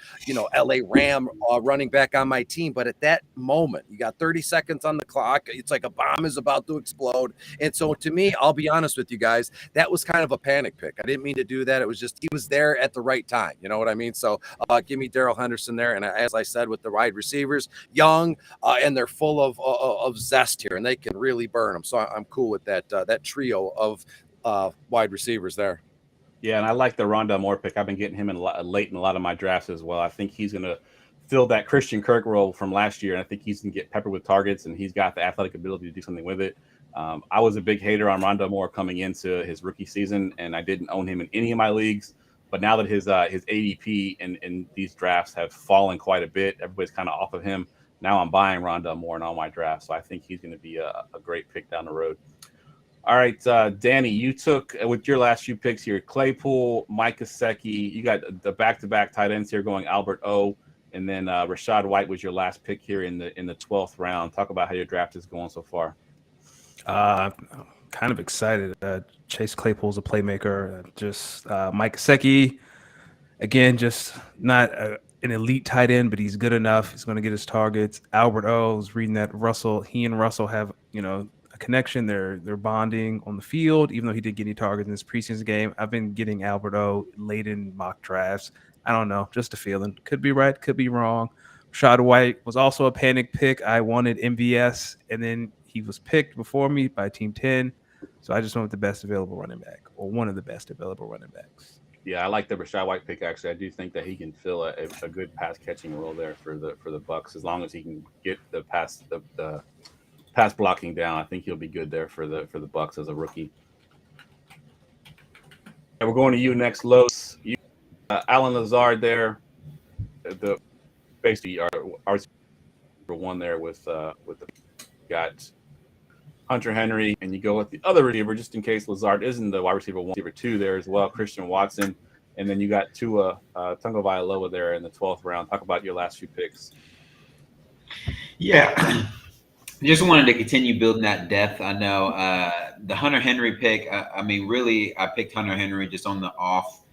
LA Ram running back on my team. But at that moment, you got 30 seconds on the clock. It's like a bomb is about to explode. And so to me, I'll be honest with you guys, that was kind of a panic pick. I didn't mean to do that. It was just he was there at the right time. You know what I mean? So give me Darrell Henderson there. And as I said, with the wide receivers, young, and they're full of zest here, and they can really burn them. So I'm cool with that trio of wide receivers there.
Yeah, and I like the Ronda Moore pick. I've been getting him late in a lot of my drafts as well. I think he's going to fill that Christian Kirk role from last year, and I think he's going to get peppered with targets, and he's got the athletic ability to do something with it. I was a big hater on Ronda Moore coming into his rookie season, and I didn't own him in any of my leagues. But now that his ADP in these drafts have fallen quite a bit, everybody's kind of off of him. Now I'm buying Ronda Moore in all my drafts, so I think he's going to be a great pick down the road. All right, Danny, you took with your last few picks here, Claypool, Mike Gesicki. You got the back-to-back tight ends here going Albert O, and then Rachaad White was your last pick here in the 12th round. Talk about how your draft is going so far.
I'm kind of excited. Chase Claypool's a playmaker. Just Mike Gesicki, again, just not an elite tight end, but he's good enough. He's going to get his targets. Albert O, I was reading that he and Russell have, a connection. They're bonding on the field, even though he didn't get any targets in this preseason game. I've been getting Albert O late in mock drafts. I don't know, just a feeling. Could be right, could be wrong. Rachaad White was also a panic pick. I wanted MVS, and then he was picked before me by Team 10. So I just went with the best available running back, or one of the best available running backs.
Yeah, I like the Rachaad White pick. Actually, I do think that he can fill a good pass catching role there for the Bucks, as long as he can get the pass blocking down. I think he'll be good there for the Bucks as a rookie. And we're going to you next, Los. Alan Lazard there. The basically our one there with the got Hunter Henry, and you go with the other receiver just in case Lazard isn't the wide receiver 1, receiver 2 there as well, Christian Watson, and then you got Tua Tagovailoa there in the 12th round. Talk about your last few picks.
Yeah, just wanted to continue building that depth. I know the Hunter Henry pick. I mean, really, I picked Hunter Henry just on the off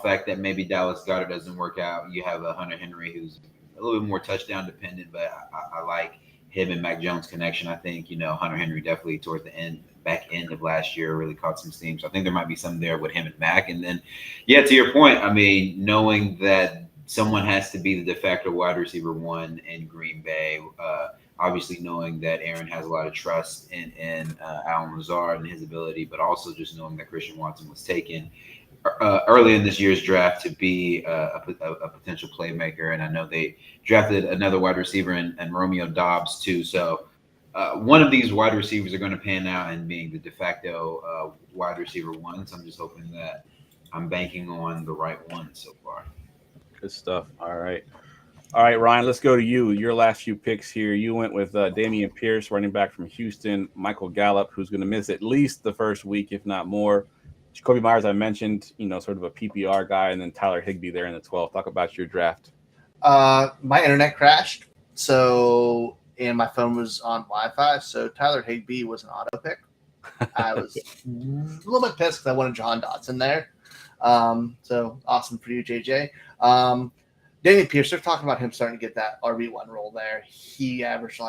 fact that maybe Dallas Goedert doesn't work out. You have a Hunter Henry who's a little bit more touchdown dependent, but I like him and Mac Jones connection. I think, Hunter Henry definitely toward the back end of last year really caught some steam. So I think there might be some there with him and Mac. And then, yeah, to your point, I mean, knowing that someone has to be the de facto wide receiver 1 in Green Bay, obviously knowing that Aaron has a lot of trust in Alan Lazard and his ability, but also just knowing that Christian Watson was taken early in this year's draft to be a potential playmaker. And I know they drafted another wide receiver in Romeo Doubs too. So one of these wide receivers are going to pan out and being the de facto wide receiver 1. So I'm just hoping that I'm banking on the right one so far.
Good stuff. All right, Ryan, let's go to you. Your last few picks here. You went with Damian Pierce, running back from Houston, Michael Gallup, who's going to miss at least the first week, if not more. Jacoby Myers, I mentioned, sort of a PPR guy, and then Tyler Higbee there in the 12th. Talk about your draft.
My internet crashed, and my phone was on Wi-Fi, so Tyler Higbee was an auto pick. I was a little bit pissed because I wanted Jahan Dotson there. So awesome for you, JJ. Damian Pierce, they're talking about him starting to get that RB1 role there. He averaged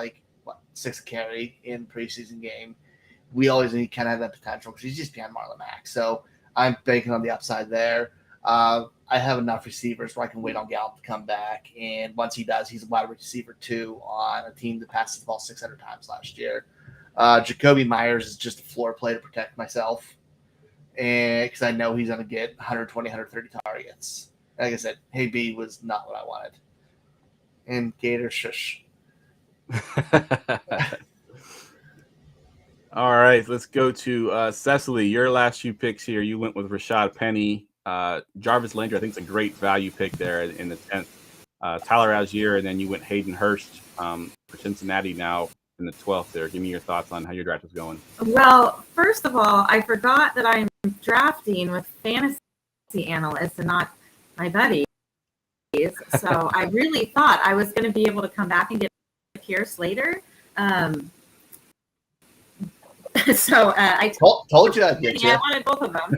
6 carry in preseason game. We always need kind of have that potential because he's just behind Marlon Mack. So I'm banking on the upside there. I have enough receivers where I can wait on Gallup to come back. And once he does, he's a wide receiver 2 on a team that passes the ball 600 times last year. Jacoby Myers is just a floor play to protect myself. And because I know he's going to get 120, 130 targets. Like I said, Higbee was not what I wanted. And Gator, shush.
All right, let's go to Cecily. Your last few picks here. You went with Rashad Penny, Jarvis Landry. I think it's a great value pick there in the 10th. Tyler Algier, and then you went Hayden Hurst for Cincinnati now in the 12th there. Give me your thoughts on how your draft is going.
Well, first of all, I forgot that I'm drafting with fantasy analysts and not my buddies. So I really thought I was going to be able to come back and get Pierce later. So I
told you I'd get you.
I wanted both of them.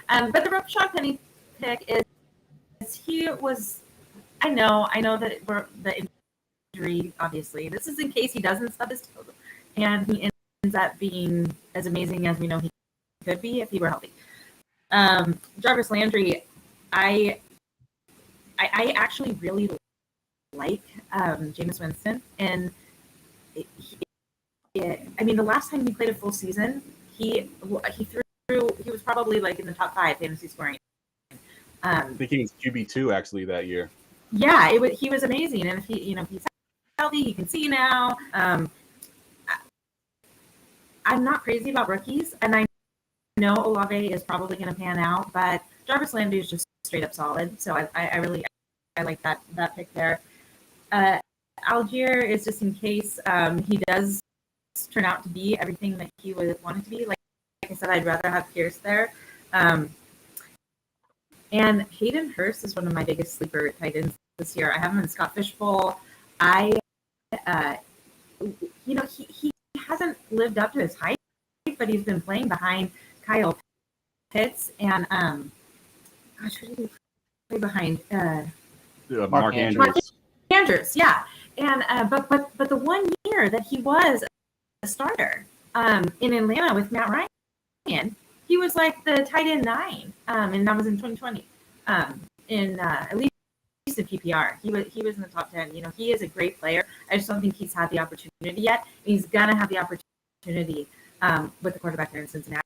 But the Rashad Penny pick is he was. I know that the injury. Obviously, this is in case he doesn't stub his toe, and he ends up being as amazing as we know he could be if he were healthy. Jarvis Landry, I actually really like Jameis Winston, and the last time he played a full season, he was probably in the top 5 fantasy scoring.
I think he was QB2 actually that year.
Yeah, he was amazing, and if he's healthy, he can see now. I'm not crazy about rookies, and I know Olave is probably going to pan out, but Jarvis Landry is just straight up solid. So I really like that pick there. Algier is just in case he does turn out to be everything that he would want it to be. Like I said, I'd rather have Pierce there. And Hayden Hurst is one of my biggest sleeper tight ends this year. I have him in Scott Fishbowl. He hasn't lived up to his hype, but he's been playing behind Kyle Pitts and who did he play behind?
Mark Andrews.
Mark Andrews, yeah. And but the one year that he was a starter in Atlanta with Matt Ryan, he was like the tight end 9, and that was in 2020. In at least in PPR, he was in the top 10. He is a great player. I just don't think he's had the opportunity yet. He's gonna have the opportunity with the quarterback there in Cincinnati.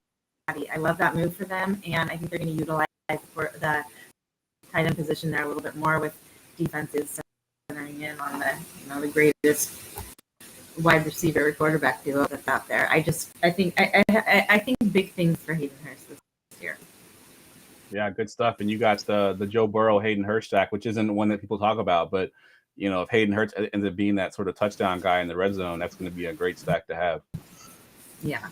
I love that move for them, and I think they're going to utilize for the tight end position there a little bit more with defenses centering in on the greatest wide receiver quarterback duo that's out there. I think big things for Hayden Hurst this year.
Yeah, good stuff. And you got the Joe Burrow Hayden Hurst stack, which isn't one that people talk about, but if Hayden Hurst ends up being that sort of touchdown guy in the red zone, that's going to be a great stack to have.
Yeah.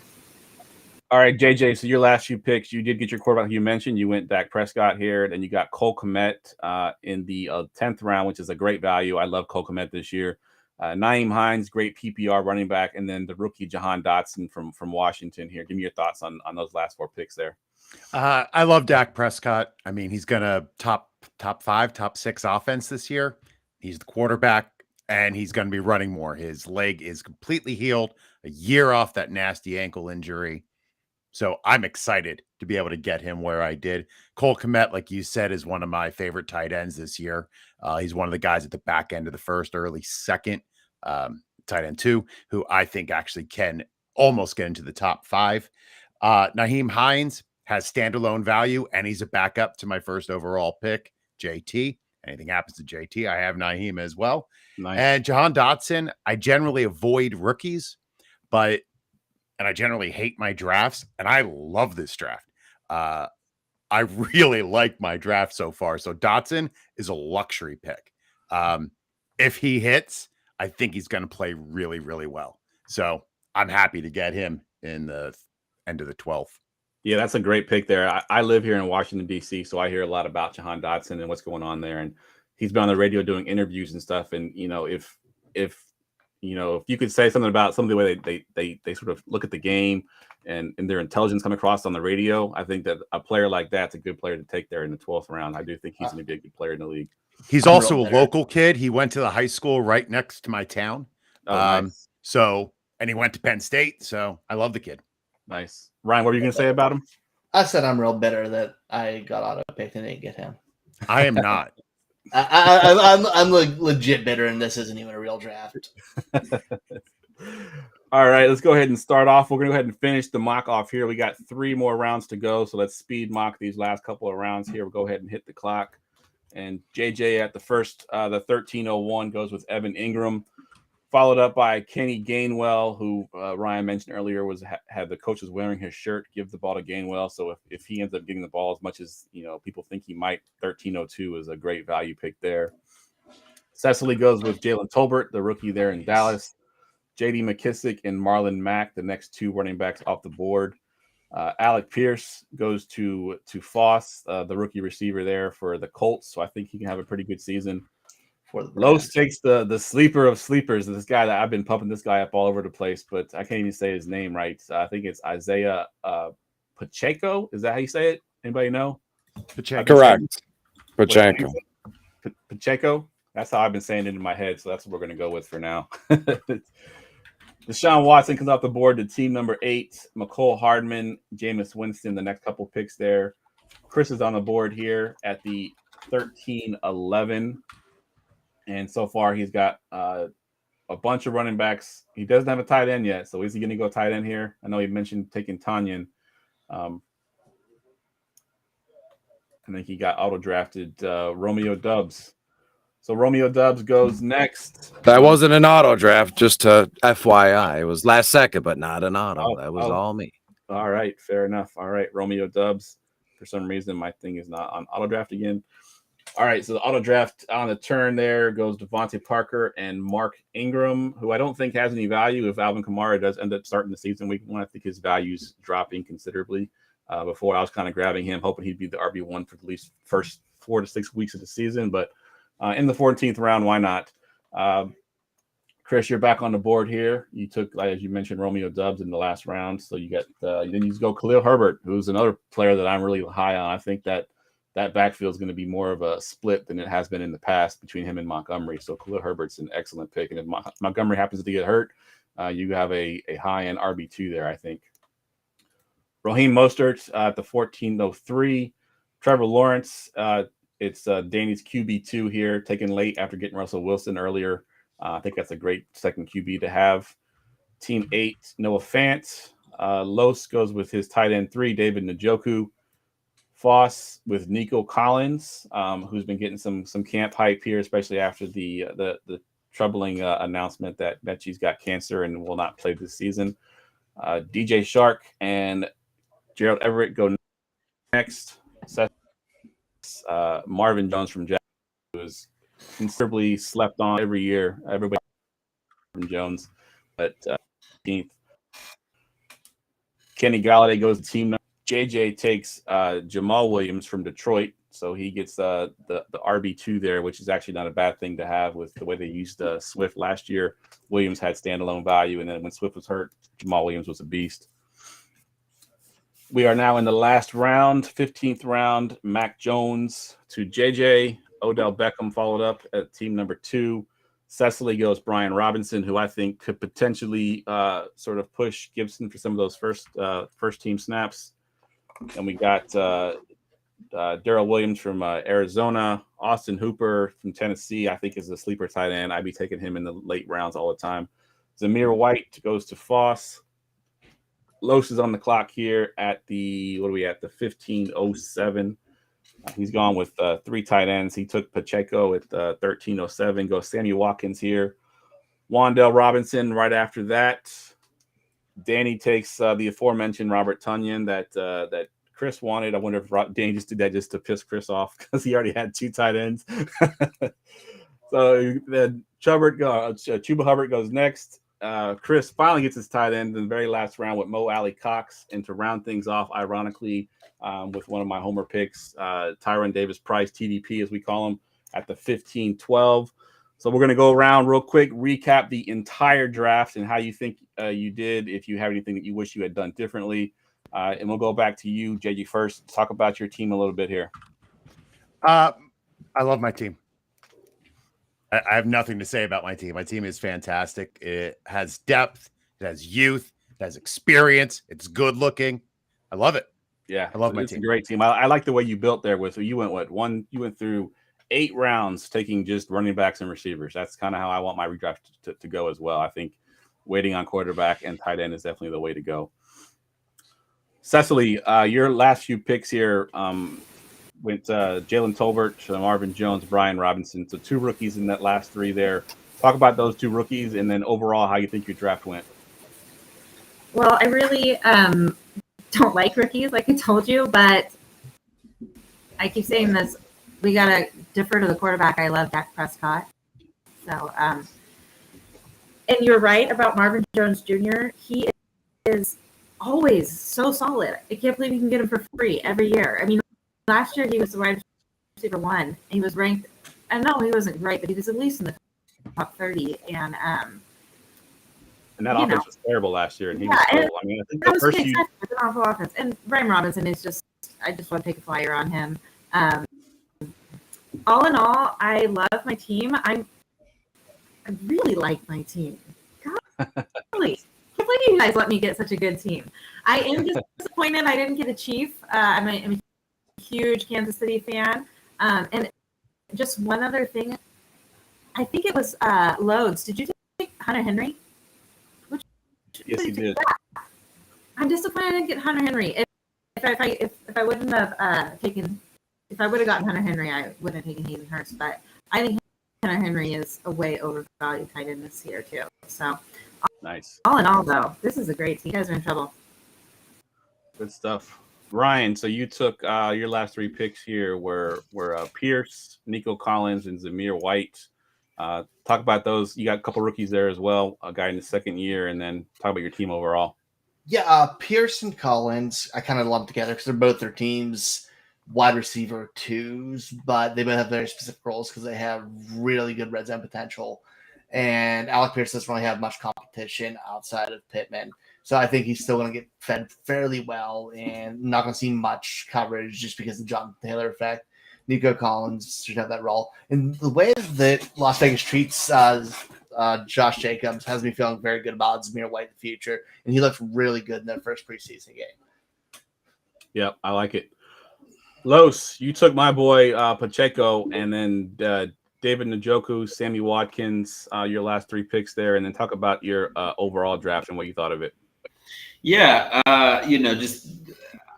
All right, JJ, so your last few picks, you did get your quarterback. You mentioned you went Dak Prescott here, then you got Cole Komet in the 10th round, which is a great value. I love Cole Komet this year. Nyheim Hines, great PPR running back, and then the rookie Jahan Dotson from Washington here. Give me your thoughts on those last 4 picks there.
I love Dak Prescott. I mean, he's going to top 5, top 6 offense this year. He's the quarterback, and he's going to be running more. His leg is completely healed, a year off that nasty ankle injury. So I'm excited to be able to get him where I did. Cole Komet, like you said, is one of my favorite tight ends this year. He's one of the guys at the back end of the first, early second, tight end 2, who I think actually can almost get into the top 5. Nyheim Hines has standalone value, and he's a backup to my first overall pick, JT. Anything happens to JT, I have Nyheim as well.
Nice.
And Jahan Dotson, I generally avoid rookies, and I generally hate my drafts, and I love this draft. I really like my draft so far. So Dotson is a luxury pick. If he hits, I think he's going to play really, really well. So I'm happy to get him in the end of the 12th.
Yeah, that's a great pick there. I live here in Washington, D.C., so I hear a lot about Jahan Dotson and what's going on there. And he's been on the radio doing interviews and stuff. And, if you could say something about some of the way they sort of look at the game and their intelligence come across on the radio, I think that a player like that's a good player to take there in the 12th round. I do think he's going to be a good player in the league.
He's also a local kid. He went to the high school right next to my town.
Oh, nice.
And he went to Penn State. So I love the kid.
Nice. Ryan, what are you going to say about him?
I said I'm real bitter that I got auto-picked and didn't get him.
I am not.
I'm legit bitter, and this isn't even a real draft.
All right, let's go ahead and start off. We're going to go ahead and finish the mock off here. We got 3 more rounds to go, so let's speed mock these last couple of rounds here. We'll go ahead and hit the clock. And JJ at the first, the 1301 goes with Evan Ingram, followed up by Kenny Gainwell, who Ryan mentioned earlier had the coach was wearing his shirt, give the ball to Gainwell. So if he ends up getting the ball as much as people think he might, 1302 is a great value pick there. Cecily goes with Jalen Tolbert, the rookie there in Dallas. J.D. McKissick and Marlon Mack, the next 2 running backs off the board. Alec Pierce goes to Foss, the rookie receiver there for the Colts. So I think he can have a pretty good season. Los takes the sleeper of sleepers. This guy that I've been pumping this guy up all over the place, but I can't even say his name right. I think it's Isaiah Pacheco. Is that how you say it? Anybody know?
Pacheco. Correct. Pacheco.
Pacheco. That's how I've been saying it in my head. So that's what we're going to go with for now. Deshaun Watson comes off the board to team number 8. McCole Hardman, Jameis Winston, the next couple picks there. Chris is on the board here at the 13-11. And so far, he's got a bunch of running backs. He doesn't have a tight end yet. So is he going to go tight end here? I know he mentioned taking Tanyan. I think he got auto-drafted Romeo Doubs. So Romeo Doubs goes next.
That wasn't an auto draft, just to FYI. It was last second, but not an auto. That was all me.
All right, fair enough. All right, Romeo Doubs. For some reason, my thing is not on auto draft again. All right, so the auto draft on the turn there goes Devontae Parker and Mark Ingram, who I don't think has any value if Alvin Kamara does end up starting the season week 1. I think his value's dropping considerably. Before I was kind of grabbing him, hoping he'd be the RB1 for at least first 4 to 6 weeks of the season, but in the 14th round, why not? Chris, you're back on the board here. You took, as you mentioned, Romeo Doubs in the last round. So you got then you go Khalil Herbert, who's another player that I'm really high on. I think that backfield is going to be more of a split than it has been in the past between him and Montgomery. So Khalil Herbert's an excellent pick. And if Montgomery happens to get hurt, you have a high-end RB2 there, I think. Raheem Mostert at the 1403. Trevor Lawrence, it's Danny's QB2 here, taken late after getting Russell Wilson earlier. I think that's a great second QB to have. Team 8, Noah Fant. Los goes with his tight end 3, David Njoku. Foss with Nico Collins, who's been getting some camp hype here, especially after the troubling announcement that Mechie's got cancer and will not play this season. DJ Shark and Gerald Everett go next. Marvin Jones from Jack, who is considerably slept on every year. Everybody Marvin Jones, but 15th. Kenny Galladay goes to team number. JJ takes Jamal Williams from Detroit, so he gets the RB2 there, which is actually not a bad thing to have with the way they used Swift last year. Williams had standalone value, and then when Swift was hurt, Jamal Williams was a beast. We are now in the last round, 15th round. Mac Jones to JJ. Odell Beckham followed up at team number 2. Cecily goes Brian Robinson, who I think could potentially sort of push Gibson for some of those first team snaps. And we got Darrell Williams from Arizona, Austin Hooper from Tennessee, I think is a sleeper tight end. I'd be taking him in the late rounds all the time. Zamir White goes to Foss. Los is on the clock here at the 15:07. He's gone with 3 tight ends. He took Pacheco at 13:07. Goes Sammy Watkins here. Wandale Robinson right after that. Danny takes the aforementioned Robert Tonyan that Chris wanted. I wonder if Danny just did that just to piss Chris off because he already had 2 tight ends. So then Chuba Hubbard goes next. Chris finally gets his tight end in the very last round with Mo Alley Cox. And to round things off, ironically, with one of my homer picks, Tyron Davis Price, TDP as we call him, at the 15:12. So we're going to go around real quick, recap the entire draft and how you think you did, if you have anything that you wish you had done differently. And we'll go back to you, JG, first. Talk about your team a little bit here.
I love my team. I have nothing to say about my team. My team is fantastic. It has depth. It has youth. It has experience. It's good looking. I love it.
Yeah,
I love my
it's
team.
a great team. I like the way you built there with you went you went through 8 rounds taking just running backs and receivers. That's kind of how I want my redraft to go as well. I think waiting on quarterback and tight end is definitely the way to go. Cecily, your last few picks here went Jalen Tolbert, Marvin Jones, Brian Robinson. So 2 rookies in that last 3 there. Talk about those 2 rookies and then overall how you think your draft went.
Well, I really don't like rookies, like I told you, but I keep saying this. We got to defer to the quarterback. I love Dak Prescott. So, and you're right about Marvin Jones Jr. He is always so solid. I can't believe you can get him for free every year. I mean, last year he was the wide receiver 1. He was ranked, I know he wasn't great, but he was at least in the top 30. And
that offense was terrible last year. And he was still, I mean, I think the first few...
It's an awful offense. And Brian Robinson is just, I just want to take a flyer on him. All in all, I love my team. I really like my team. God, really. I can't believe you guys let me get such a good team. I am disappointed I didn't get a Chief. I'm a huge Kansas City fan. And just one other thing. I think it was Loads. Did you take Hunter Henry?
Yes, he did.
I'm disappointed I didn't get Hunter Henry. If I wouldn't have taken... If I would have gotten Hunter Henry, I wouldn't have taken Hayden Hurst. But I think Hunter Henry is a way overvalued tight end this year, too. So,
nice.
All in all, though, this is a great team. You guys are in trouble.
Good stuff. Ryan, so you took your last 3 picks here were Pierce, Nico Collins, and Zamir White. Talk about those. You got a couple rookies there as well, a guy in the 2nd year, and then talk about your team overall.
Yeah, Pierce and Collins, I kind of lump together because they're both their teams' wide receiver 2s, but they both have very specific roles because they have really good red zone potential. And Alec Pierce doesn't really have much competition outside of Pittman. So I think he's still going to get fed fairly well and not going to see much coverage just because of the Jonathan Taylor effect. Nico Collins should have that role. And the way that Las Vegas treats Josh Jacobs has me feeling very good about Zamir White in the future. And he looked really good in their first preseason game.
Yep, I like it. Los, you took my boy Pacheco and then David Njoku, Sammy Watkins, your last 3 picks there, and then talk about your overall draft and what you thought of it.
Yeah, just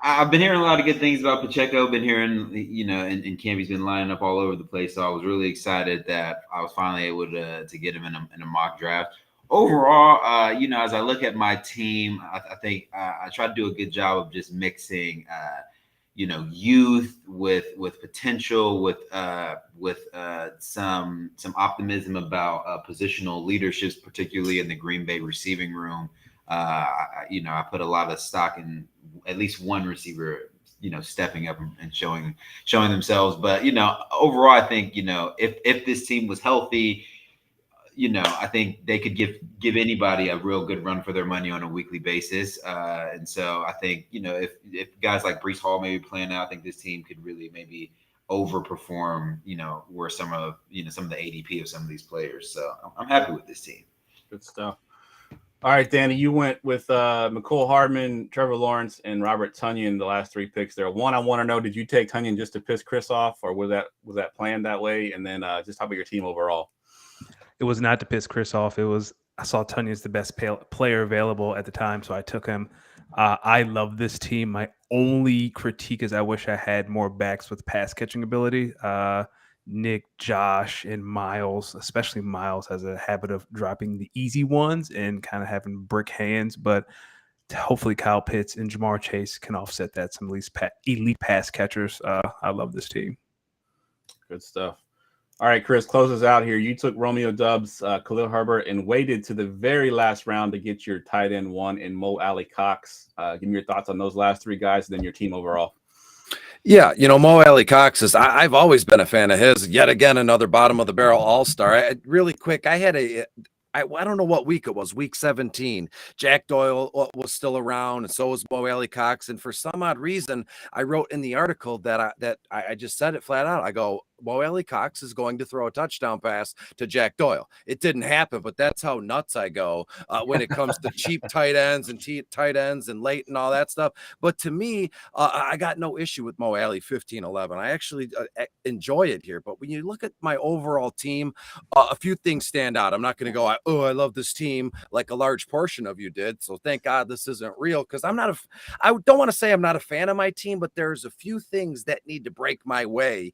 I've been hearing a lot of good things about Pacheco. Been hearing, and Campy's been lining up all over the place. So I was really excited that I was finally able to get him in a mock draft. Overall, as I look at my team, I think I try to do a good job of just mixing, youth with potential, with some optimism about positional leaderships, particularly in the Green Bay receiving room. I put a lot of stock in at least one receiver, stepping up and showing themselves. But overall, I think if this team was healthy, I think they could give anybody a real good run for their money on a weekly basis. And so I think if guys like Breece Hall maybe playing out, I think this team could really maybe overperform. Where some of the ADP of some of these players. So I'm happy with this team.
Good stuff. All right, Danny, you went with McCole Hardman, Trevor Lawrence, and Robert Tonyan the last three picks there. One, I want to know, did you take Tonyan just to piss Chris off, or was that planned that way? And then just how about your team overall?
It was not to piss Chris off. I saw Tonyan as the best player available at the time, so I took him. I love this team. My only critique is I wish I had more backs with pass catching ability. Nick, Josh, and Miles, especially Miles, has a habit of dropping the easy ones and kind of having brick hands. But hopefully Kyle Pitts and Jamar Chase can offset that. Some elite pass catchers. I love this team. Good stuff.
All right, Chris, close us out here. You took Romeo Doubs, Khalil Herbert, and waited to the very last round to get your tight end one in Mo Alley Cox. Give me your thoughts on those last three guys and then your team overall.
Yeah, Mo Alley Cox I've always been a fan of his. Yet again, another bottom of the barrel all-star. Really quick, I had I don't know what week it was, week 17. Jack Doyle was still around, and so was Mo Alley Cox. And for some odd reason, I wrote in the article that I just said it flat out. I go, Mo Alley Cox is going to throw a touchdown pass to Jack Doyle. It didn't happen, but that's how nuts I go when it comes to cheap tight ends and late and all that stuff. But to me, I got no issue with Mo Alley 15-11. I actually enjoy it here. But when you look at my overall team, a few things stand out. I'm not going to go, I love this team like a large portion of you did. So thank God this isn't real, because I don't want to say I'm not a fan of my team, but there's a few things that need to break my way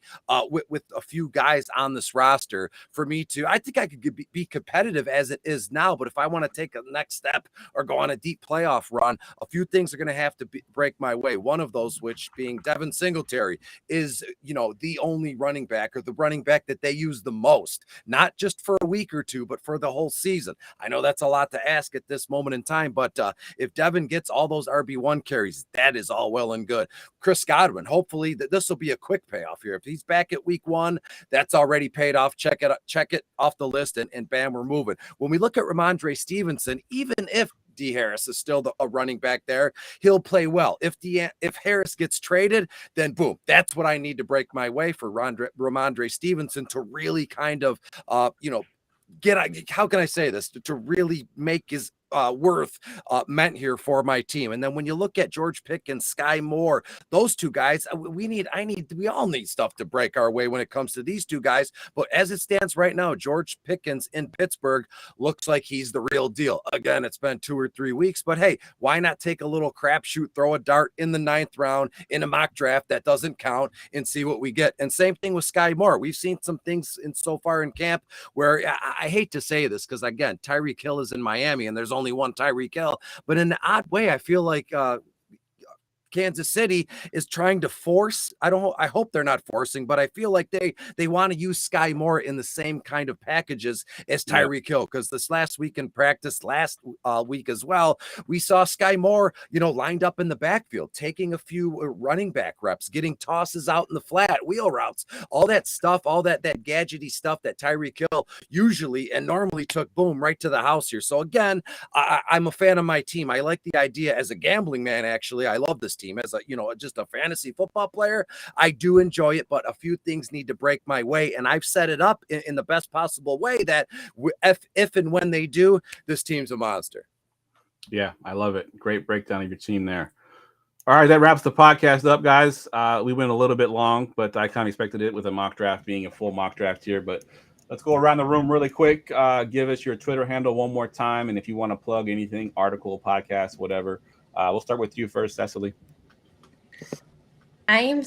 with a few guys on this roster for me to, I think I could be competitive as it is now. But if I want to take a next step or go on a deep playoff run, a few things are going to have to break my way. One of those, which being Devin Singletary, is, the only running back, or the running back that they use the most, not just for a week or two, but for the whole season. I know that's a lot to ask at this moment in time, but if Devin gets all those RB1 carries, that is all well and good. Chris Godwin, hopefully this will be a quick payoff here. If he's back at week 1, that's already paid off. Check it off the list, and bam, we're moving. When we look at Ramondre Stevenson, even if Dee Harris is still a running back there, he'll play well. If Harris gets traded, then boom, that's what I need to break my way for Ramondre Stevenson to really kind of, how can I say this, to really make his worth meant here for my team. And then when you look at George Pickens, Skye Moore, those two guys, we all need stuff to break our way when it comes to these two guys. But as it stands right now, George Pickens in Pittsburgh looks like he's the real deal. Again, it's been 2 or 3 weeks, but hey, why not take a little crapshoot, throw a dart in the 9th round in a mock draft that doesn't count, and see what we get. And same thing with Skye Moore. We've seen some things so far in camp where I hate to say this, because again, Tyreek Hill is in Miami and there's only one Tyreek Hill, but in an odd way, I feel like Kansas City is trying to force. I hope they're not forcing, but I feel like they want to use Skye Moore in the same kind of packages as Tyreek Hill, because this last week in practice, last week as well, we saw Skye Moore, lined up in the backfield, taking a few running back reps, getting tosses out in the flat, wheel routes, all that stuff, all that gadgety stuff that Tyreek Hill usually and normally took, boom, right to the house here. So again, I'm a fan of my team. I like the idea as a gambling man. Actually, I love this team as just a fantasy football player. I do enjoy it, but a few things need to break my way, and I've set it up in the best possible way that if and when they do, this team's a monster.
Yeah, I love it. Great breakdown of your team there. All right, that wraps the podcast up, guys. We went a little bit long, but I kind of expected it with a mock draft being a full mock draft here. But Let's go around the room really quick. Give us your Twitter handle one more time, and if you want to plug anything, article, podcast, whatever. We'll start with you first, Cecily.
I'm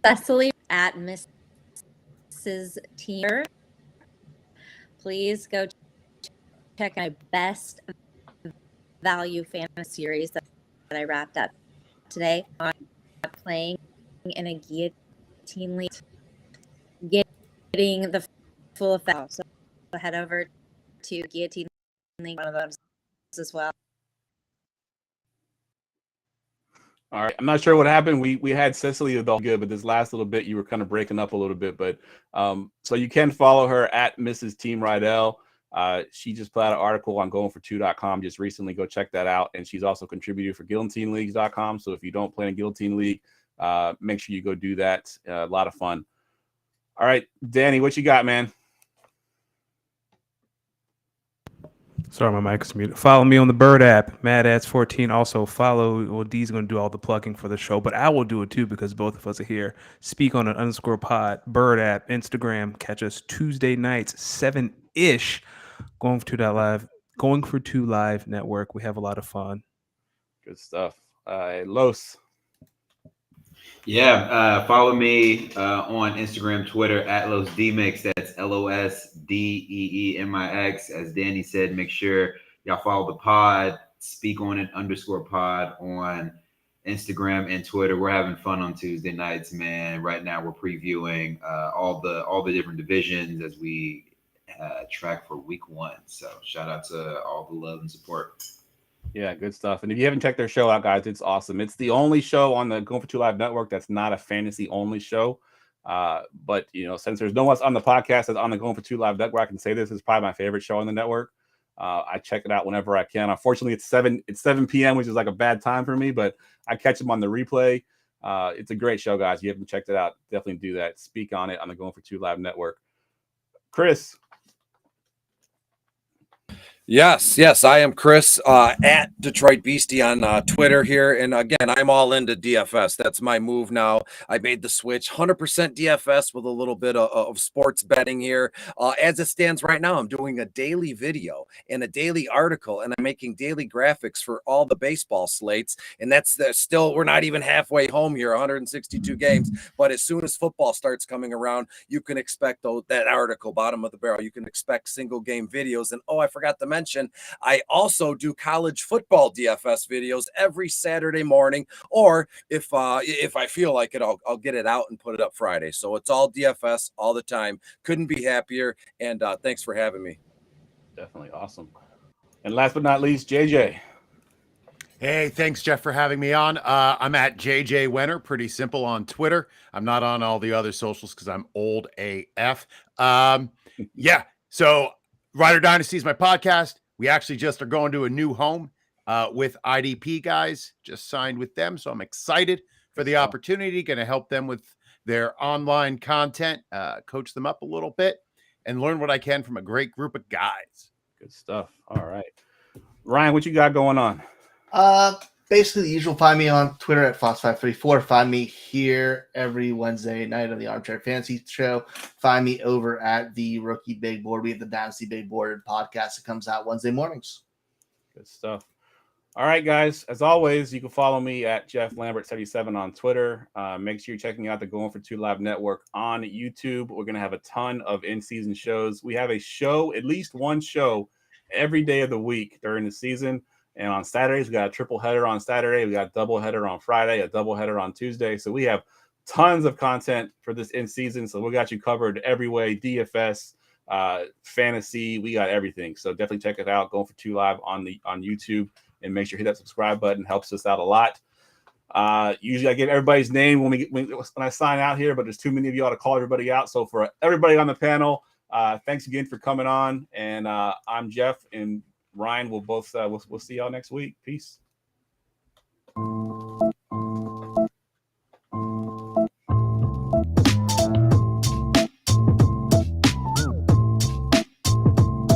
Cecily at Mrs. Tier. Please go check my best value fantasy series that I wrapped up today. I'm playing in a guillotine league, getting the full effect. So head over to guillotine league, one of those as well.
All right. I'm not sure what happened. We had Cecily all good, but this last little bit, you were kind of breaking up a little bit. But so you can follow her at Mrs. Team Rydell. She just put out an article on goingfor2.com just recently. Go check that out. And she's also contributed for guillotineleagues.com. So if you don't play in Guillotine League, make sure you go do that. A lot of fun. All right, Danny, what you got, man?
Sorry, my mic is muted. Follow me on the Bird app, MadAds14. Also follow, well, Dee's going to do all the plugging for the show, but I will do it too because both of us are here. Speak on an _pod, Bird app, Instagram. Catch us Tuesday nights, 7-ish, Going for 2 Live Network. We have a lot of fun.
Good stuff. Los.
Yeah, follow me on Instagram, Twitter at LosDmix. That's LOSDEEMIX. As Danny said, make sure y'all follow the pod. Speak on it _pod on Instagram and Twitter. We're having fun on Tuesday nights, man. Right now, we're previewing all the different divisions as we track for week 1. So shout out to all the love and support.
Yeah, good stuff. And if you haven't checked their show out, guys, it's awesome. It's the only show on the Going for 2 Live Network that's not a fantasy only show. But you know, since there's no one else on the podcast that's on the Going for 2 Live Network, I can say this is probably my favorite show on the network. I check it out whenever I can. Unfortunately, it's 7 p.m., which is like a bad time for me, but I catch them on the replay. It's a great show, guys. If you haven't checked it out, definitely do that. Speak on it on the Going for 2 Live Network. Chris.
Yes, I am Chris at Detroit Beastie on Twitter here. And again, I'm all into DFS. That's my move now. I made the switch 100% DFS with a little bit of sports betting here. As it stands right now, I'm doing a daily video and a daily article, and I'm making daily graphics for all the baseball slates. And that's still, we're not even halfway home here, 162 games. But as soon as football starts coming around, you can expect that article, bottom of the barrel. You can expect single game videos. And I forgot to mention, I also do college football DFS videos every Saturday morning, or if I feel like it, I'll get it out and put it up Friday. So it's all DFS all the time. Couldn't be happier. And thanks for having me.
Definitely awesome. And last but not least, JJ.
Hey, thanks, Jeff, for having me on. I'm at JJ Wenner, pretty simple on Twitter. I'm not on all the other socials because I'm old AF. Yeah, so Rider Dynasty is my podcast. We actually just are going to a new home with IDP guys. Just signed with them, so I'm excited for the opportunity. Going to help them with their online content, coach them up a little bit, and learn what I can from a great group of guys.
Good stuff. All right. Ryan, what you got going on?
Basically the usual. Find me on Twitter at Fox534. Find me here every Wednesday night on the Armchair Fantasy Show. Find me over at the Rookie Big Board. We have the Dynasty Big Board podcast that comes out Wednesday mornings.
Good stuff. All right, guys. As always, you can follow me at Jeff Lambert77 on Twitter. Make sure you're checking out the Going for 2 Live Network on YouTube. We're going to have a ton of in-season shows. We have a show, at least one show, every day of the week during the season. And on Saturdays, we got a triple header on Saturday. We got a double header on Friday, a double header on Tuesday. So we have tons of content for this in season. So we got you covered every way. DFS, fantasy, we got everything. So definitely check it out. Going for 2 Live on YouTube, and make sure you hit that subscribe button. Helps us out a lot. Usually I give everybody's name when I sign out here, but there's too many of you all to call everybody out. So for everybody on the panel, thanks again for coming on. And I'm Jeff, and Ryan will both we'll see y'all next week. Peace.